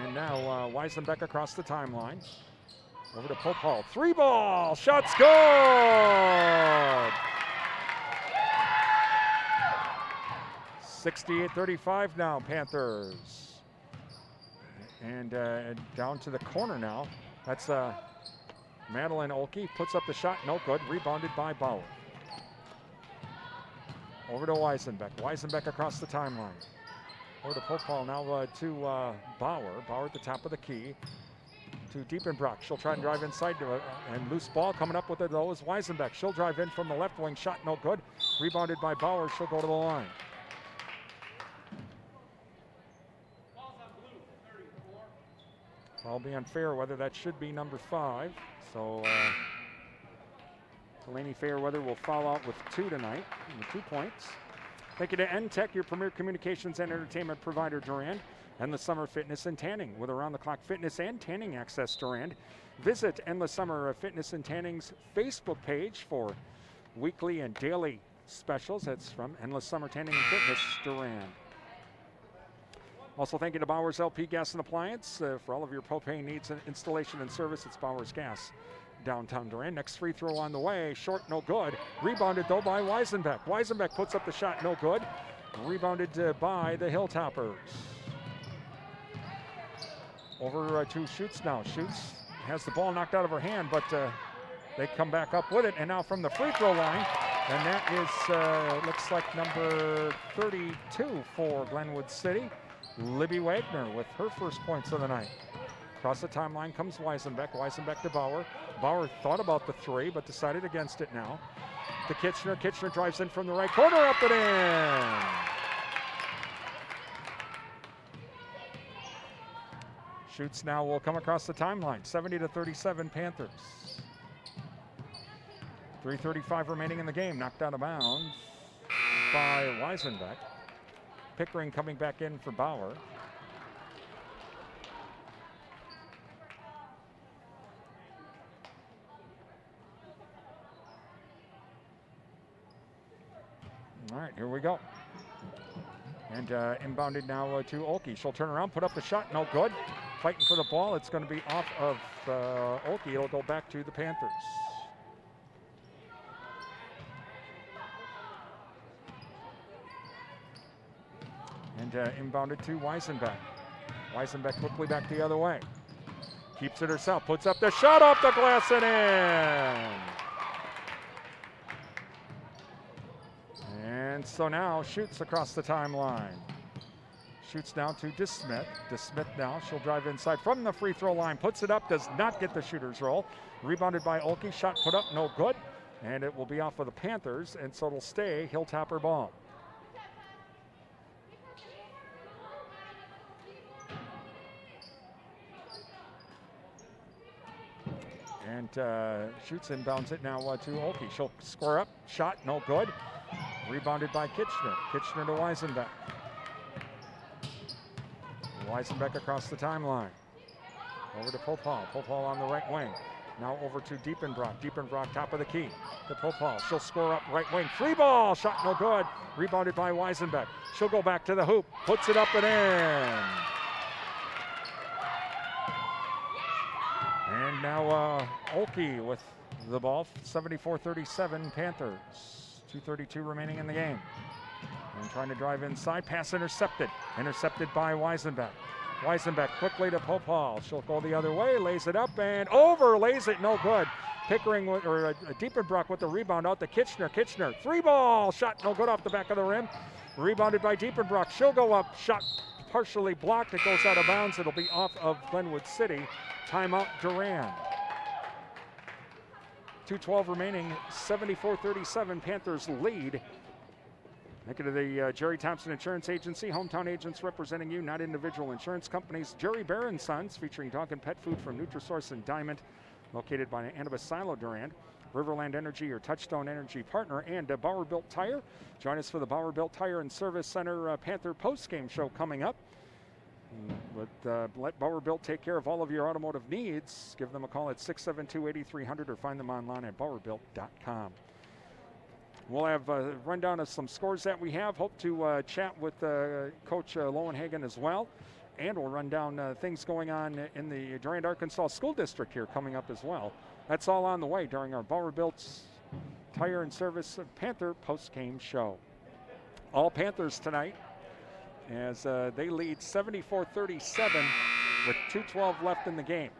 And now Weisenbeck across the timeline. Over to Popal. 3-ball. Shot's good. 68-35 now, Panthers. And down to the corner now. That's Madeline Olkey. Puts up the shot. No good. Rebounded by Bauer. Over to Weisenbeck. Weisenbeck across the timeline. Over to Popal now to Bauer. Bauer at the top of the key. To Diepenbrock. She'll try and drive inside to it. And loose ball coming up with it though is Weisenbeck. She'll drive in from the left wing. Shot no good. Rebounded by Bauer. She'll go to the line. I'll be unfair whether that should be number 5. So Delaney Fairweather will foul out with 2 tonight, with 2 points. Thank you to N-Tech, your premier communications and entertainment provider, Durand, and the Summer Fitness and Tanning. With around-the-clock fitness and tanning access, Durand. Visit Endless Summer Fitness and Tanning's Facebook page for weekly and daily specials. That's from Endless Summer Tanning and Fitness, Durand. Also, thank you to Bowers LP Gas and Appliance for all of your propane needs and installation and service. It's Bowers Gas, downtown Durand. Next free throw on the way. Short, no good. Rebounded, though, by Weisenbeck. Weisenbeck puts up the shot, no good. Rebounded by the Hilltoppers. Over to Schutz now. Schutz has the ball knocked out of her hand, but they come back up with it. And now from the free throw line, and that is, looks like number 32 for Glenwood City. Libby Wagner with her first points of the night. Across the timeline comes Weisenbeck. Weisenbeck to Bauer. Bauer thought about the 3, but decided against it now. To Kitchener. Kitchener drives in from the right corner, up and in. Schutz now will come across the timeline. 70-37 Panthers. 3:35 remaining in the game. Knocked out of bounds by Weisenbeck. Pickering coming back in for Bauer. All right, here we go. And inbounded now to Olkey. She'll turn around, put up the shot, no good. Fighting for the ball. It's going to be off of Olkey. It'll go back to the Panthers. And inbounded to Weisenbeck. Weisenbeck quickly back the other way. Keeps it herself, puts up the shot off the glass and in. And so now shoots across the timeline. Shoots now to DeSmith. DeSmith now, she'll drive inside from the free throw line. Puts it up, does not get the shooter's roll. Rebounded by Olkey, shot put up, no good. And it will be off of the Panthers, and so it'll stay Hilltopper ball. And shoots inbounds it now to Olkey. She'll square up, shot, no good. Rebounded by Kitchener. Kitchener to Weisenbeck. Weisenbeck across the timeline. Over to Popal. Popal on the right wing. Now over to Diepenbrock. Diepenbrock top of the key to Popal. She'll score up right wing. Free ball. Shot no good. Rebounded by Weisenbeck. She'll go back to the hoop. Puts it up and in. And now Olkey with the ball. 74-37 Panthers. 2:32 remaining in the game. And trying to drive inside. Pass intercepted. Intercepted by Weisenbeck. Weisenbeck quickly to Popal. She'll go the other way. Lays it up and over. Lays it no good. Pickering or Diepenbrock with the rebound out to Kitchener. Kitchener. Three ball. Shot no good off the back of the rim. Rebounded by Diepenbrock. She'll go up. Shot partially blocked. It goes out of bounds. It'll be off of Glenwood City. Timeout Durand. 2:12 remaining. 74-37 Panthers lead. Thank you to the Jerry Thompson Insurance Agency, hometown agents representing you, not individual insurance companies. Jerry Bear & Sons, featuring dog and pet food from Nutrisource and Diamond, located by Annabeth Silo Durand. Riverland Energy, your Touchstone Energy partner, and Bauer Built Tire. Join us for the Bauer Built Tire and Service Center Panther postgame show coming up. Let Bauer Built take care of all of your automotive needs. Give them a call at 672-8300 or find them online at bauerbuilt.com. We'll have a rundown of some scores that we have. Hope to chat with Coach Lowenhagen as well. And we'll run down things going on in the Durand, Arkansas School District here coming up as well. That's all on the way during our Bauer Built Tire and Service Panther post-game show. All Panthers tonight as they lead 74-37 with 2:12 left in the game.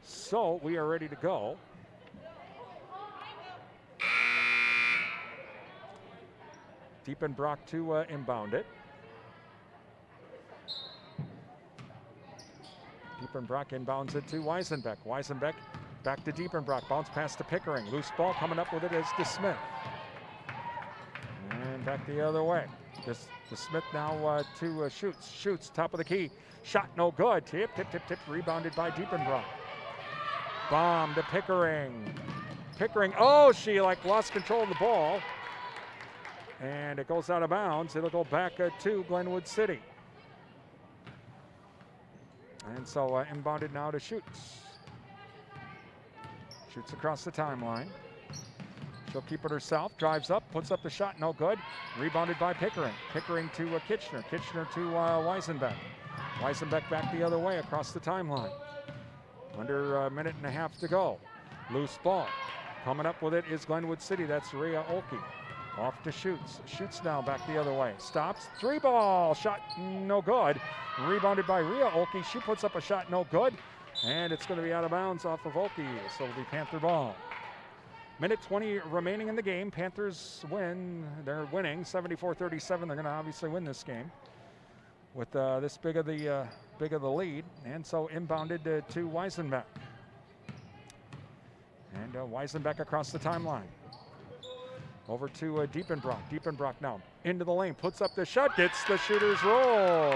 So we are ready to go. Diepenbrock to inbound it. Diepenbrock inbounds it to Weisenbeck. Weisenbeck back to Diepenbrock. Bounce pass to Pickering. Loose ball coming up with it is DeSmith. And back the other way. DeSmith now to Shoots. Shoots, top of the key. Shot no good. Tip. Rebounded by Diepenbrock. Bomb to Pickering. Pickering, she lost control of the ball. And it goes out of bounds. It'll go back to Glenwood City. And so inbounded now to Shoots. Shoots across the timeline. She'll keep it herself. Drives up, puts up the shot, no good. Rebounded by Pickering. Pickering to Kitchener. Kitchener to Weisenbeck. Weisenbeck back the other way across the timeline. Under a minute and a half to go. Loose ball. Coming up with it is Glenwood City. That's Rhea Olkey. Off to Shoots. Shoots now back the other way. Stops. Three ball. Shot no good. Rebounded by Rhea Olkey. She puts up a shot no good. And it's going to be out of bounds off of Olkey. So it'll be Panther ball. Minute 20 remaining in the game. Panthers win. They're winning 74-37. They're going to obviously win this game with this big of the lead. And so inbounded to Weisenbeck. And Weisenbeck across the timeline. Over to Diepenbrock. Diepenbrock now into the lane. Puts up the shot. Gets the shooter's roll.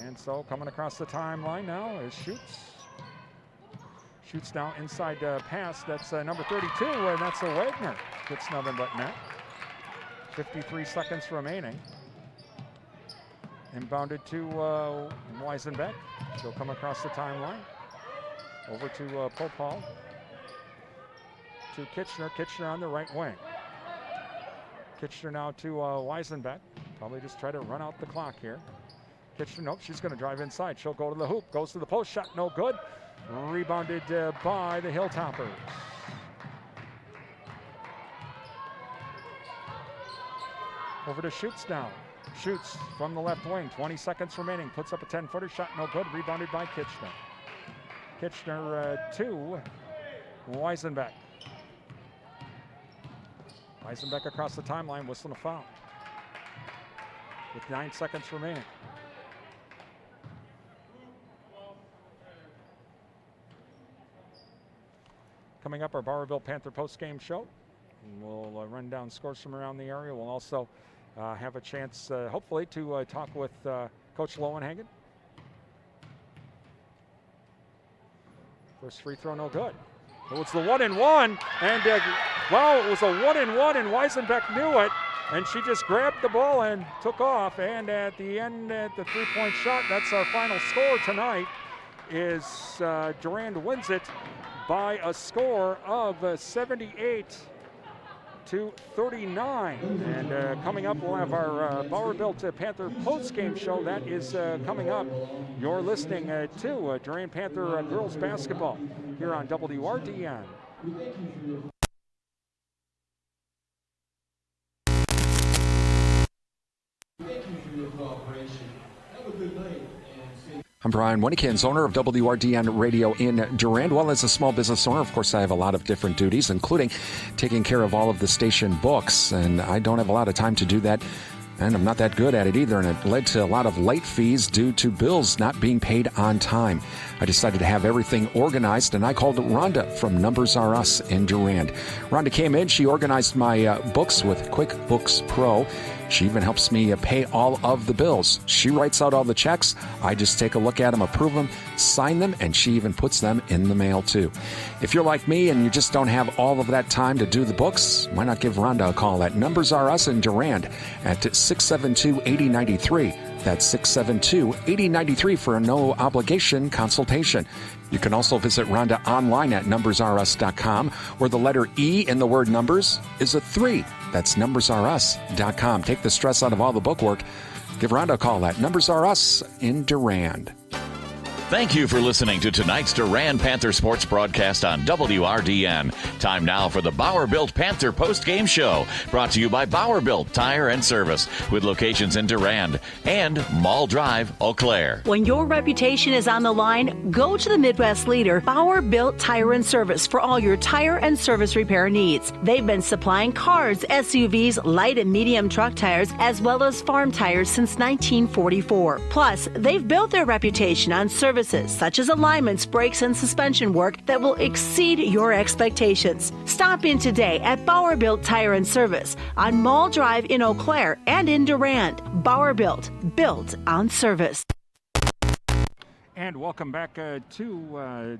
And so coming across the timeline now is Shoots. Shoots now inside pass. That's number 32, and that's a Wagner. Gets nothing but net. 53 seconds remaining. Inbounded to Weisenbeck. She'll come across the timeline. Over to Popal. To Kitchener. Kitchener on the right wing. Kitchener now to Weisenbeck. Probably just try to run out the clock here. Kitchener, nope, she's going to drive inside. She'll go to the hoop. Goes to the post. Shot no good. Rebounded by the Hilltoppers. Over to Schutz now. Schutz from the left wing, 20 seconds remaining, puts up a 10-footer shot, no good, rebounded by Kitchener. Kitchener to Weisenbeck. Weisenbeck across the timeline, whistling a foul. With 9 seconds remaining. Coming up, our Bowerville Panther post-game show. We'll run down scores from around the area. We'll also have a chance, hopefully, to talk with Coach Lowenhagen. First free throw, no good. It was the 1-and-1, and it was a 1-and-1, and Weisenbeck knew it, and she just grabbed the ball and took off. And at the end, at the three-point shot, that's our final score tonight, is Durand wins it by a score of 78-39. And coming up, we'll have our Bowerville Panther post-game show. That is coming up. You're listening to Durand Panther girls basketball here on WRDN. Thank you for your cooperation. Have a good night. I'm Brian Winnekins, owner of WRDN Radio in Durand. Well, as a small business owner, of course, I have a lot of different duties, including taking care of all of the station books, and I don't have a lot of time to do that, and I'm not that good at it either, and it led to a lot of late fees due to bills not being paid on time. I decided to have everything organized, and I called Rhonda from Numbers R Us in Durand. Rhonda came in, she organized my books with QuickBooks Pro. She even helps me pay all of the bills. She writes out all the checks. I just take a look at them, approve them, sign them, and she even puts them in the mail too. If you're like me and you just don't have all of that time to do the books, why not give Rhonda a call at Numbers R Us in Durand at 672-8093. That's 672-8093 for a no-obligation consultation. You can also visit Rhonda online at numbersrus.com, where the letter E in the word numbers is a 3. That's numbersrus.com. Take the stress out of all the bookwork. Give Rhonda a call at Numbers R Us in Durand. Thank you for listening to tonight's Durand Panther Sports broadcast on WRDN. Time now for the Bowerville Panther post-game show, brought to you by Bowerville Tire and Service, with locations in Durand and Mall Drive, Eau Claire. When your reputation is on the line, go to the Midwest leader, Bowerville Tire and Service, for all your tire and service repair needs. They've been supplying cars, SUVs, light and medium truck tires, as well as farm tires since 1944. Plus, they've built their reputation on service such as alignments, brakes, and suspension work that will exceed your expectations. Stop in today at Bowerville Tire and Service on Mall Drive in Eau Claire and in Durand. Bowerville, built on service. And welcome back to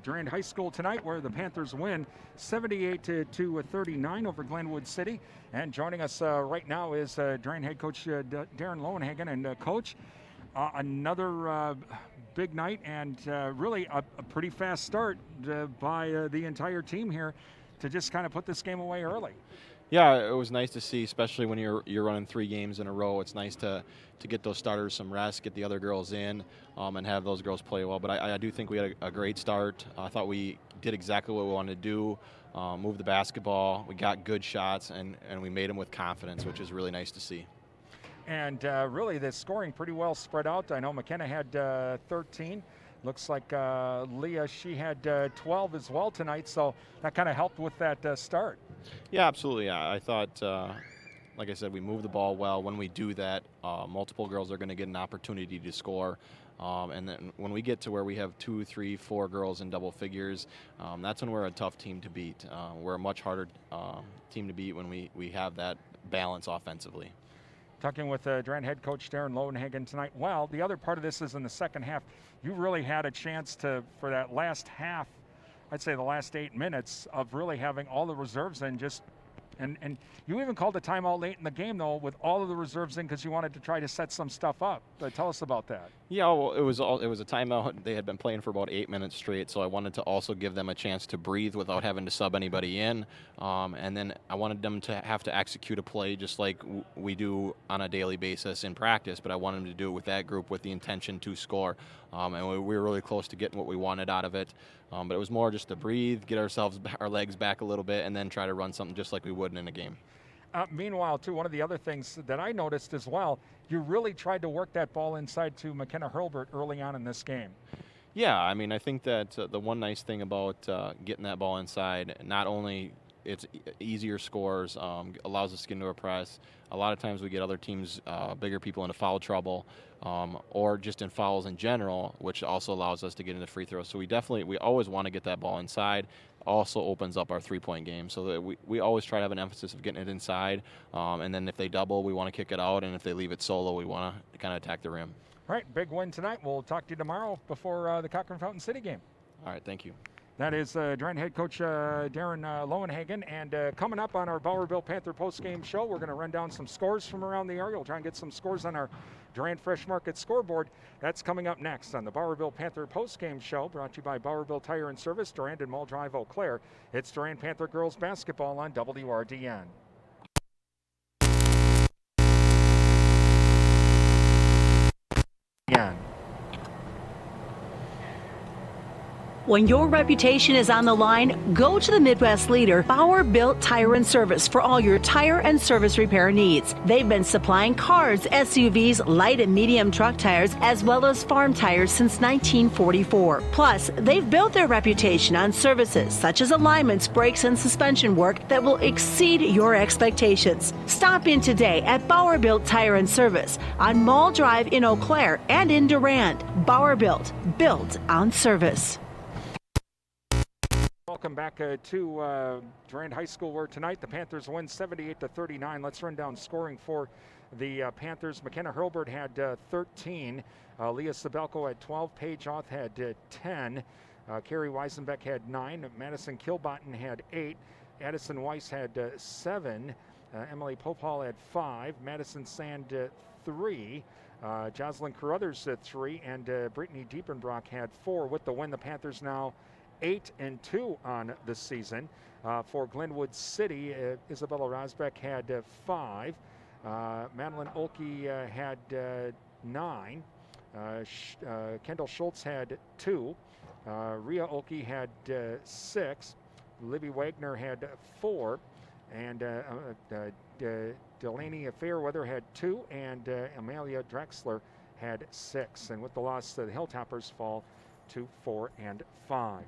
Durand High School tonight, where the Panthers win 78-39 over Glenwood City. And joining us right now is Durand head coach Darren Lowenhagen. And Coach, another big night, and really a pretty fast start by the entire team here to just kind of put this game away early. Yeah, it was nice to see, especially when you're running 3 games in a row. It's nice to get those starters some rest, get the other girls in, and have those girls play well. But I do think we had a great start. I thought we did exactly what we wanted to do, move the basketball. We got good shots, and we made them with confidence, which is really nice to see. And really, the scoring pretty well spread out. I know McKenna had 13. Looks like Leah, she had 12 as well tonight, so that kind of helped with that start. Yeah, absolutely. I thought, like I said, we moved the ball well. When we do that, multiple girls are going to get an opportunity to score. And then when we get to where we have 2, 3, 4 girls in double figures, that's when we're a tough team to beat. We're a much harder team to beat when we have that balance offensively. Talking with Durand head coach Darren Lowenhagen tonight. Well, the other part of this is in the second half. You really had a chance for that last half, I'd say the last 8 minutes, of really having all the reserves and just And you even called a timeout late in the game, though, with all of the reserves in because you wanted to try to set some stuff up. Tell us about that. Yeah, well, it was a timeout. They had been playing for about 8 minutes straight, so I wanted to also give them a chance to breathe without having to sub anybody in. And then I wanted them to have to execute a play just like we do on a daily basis in practice, but I wanted them to do it with that group with the intention to score. And we were really close to getting what we wanted out of it. But it was more just to breathe, get our legs back a little bit, and then try to run something just like we would in a game. Meanwhile, too, one of the other things that I noticed as well, you really tried to work that ball inside to McKenna Hurlburt early on in this game. Yeah, I mean, I think that the one nice thing about getting that ball inside, not only it's easier scores, allows us to get into a press. A lot of times we get other teams, bigger people, into foul trouble, or just in fouls in general, which also allows us to get into free throws. So we always want to get that ball inside. Also opens up our three-point game, so that we always try to have an emphasis of getting it inside, and then if they double, we want to kick it out, and if they leave it solo, we want to kind of attack the rim. All right, big win tonight. We'll talk to you tomorrow before the Cochran Fountain City game. All right, thank you. That is Durand head coach Darren Lowenhagen. And coming up on our Bowerville Panther postgame show, we're going to run down some scores from around the area. We'll try and get some scores on our Durand Fresh Market scoreboard. That's coming up next on the Bowerville Panther postgame show, brought to you by Bowerville Tire and Service, Durand and Mall Drive, Eau Claire. It's Durand Panther girls basketball on WRDN. When your reputation is on the line, go to the Midwest leader, Bauer Built Tire and Service, for all your tire and service repair needs. They've been supplying cars, SUVs, light and medium truck tires, as well as farm tires since 1944. Plus, they've built their reputation on services such as alignments, brakes, and suspension work that will exceed your expectations. Stop in today at Bauer Built Tire and Service on Mall Drive in Eau Claire and in Durand. Bauer Built on service. Welcome back to Durand High School, where tonight the Panthers win 78-39. Let's run down scoring for the Panthers. McKenna Hurlburt had 13. Leah Sabelko had 12. Paige Oth had 10. Carrie Weisenbeck had 9. Madison Kilbotton had 8. Addison Weiss had 7. Emily Popal had 5. Madison Sand 3. Jocelyn Carruthers 3. And Brittany Diepenbrock had 4. With the win, the Panthers now 8-2 on the season. For Glenwood City, Isabella Rosbeck had 5. Madeline Olkey had 9. Kendall Schultz had 2. Rhea Olkey had 6. Libby Wagner had 4. And Delaney Fairweather had 2. And Amalia Drexler had 6. And with the loss, the Hilltoppers fall to 4 and 5.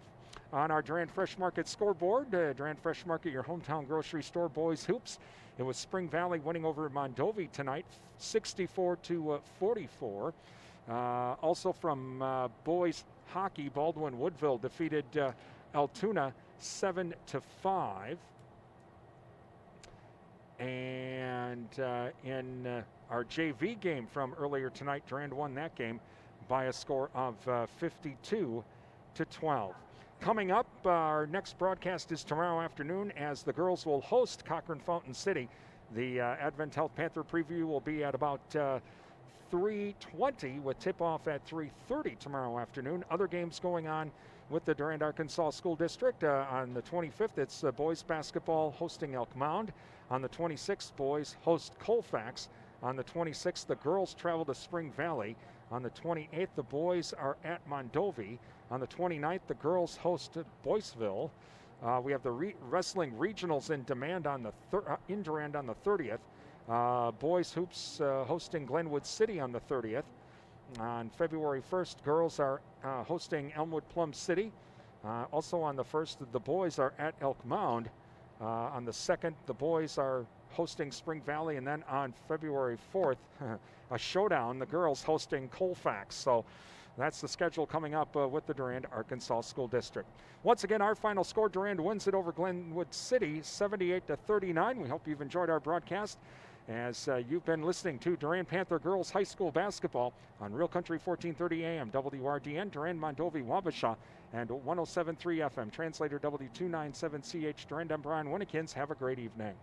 On our Durand Fresh Market scoreboard, Durand Fresh Market, your hometown grocery store, boys hoops. It was Spring Valley winning over Mondovi tonight, 64-44. Also from boys hockey, Baldwin Woodville defeated Altoona 7-5. And in our JV game from earlier tonight, Durand won that game by a score of 52-12. Coming up, our next broadcast is tomorrow afternoon as the girls will host Cochran Fountain City. The Advent Health Panther preview will be at about 3:20 with tip-off at 3:30 tomorrow afternoon. Other games going on with the Durand, Arkansas School District. On the 25th, it's boys basketball hosting Elk Mound. On the 26th, boys host Colfax. On the 26th, the girls travel to Spring Valley. On the 28th, the boys are at Mondovi. On the 29th, the girls host Boyceville. We have the wrestling regionals in Durand on the 30th. Boys hoops hosting Glenwood City on the 30th. On February 1st, girls are hosting Elmwood Plum City. Also on the 1st, the boys are at Elk Mound. On the 2nd, the boys are hosting Spring Valley. And then on February 4th, a showdown, the girls hosting Colfax. So that's the schedule coming up with the Durand, Arkansas School District. Once again, our final score, Durand wins it over Glenwood City, 78-39. We hope you've enjoyed our broadcast as you've been listening to Durand Panther Girls High School Basketball on Real Country 1430 AM, WRDN, Durand, Mondovi, Wabasha, and 107.3 FM. Translator W297CH, Durand. I'm Brian Winnikins. Have a great evening.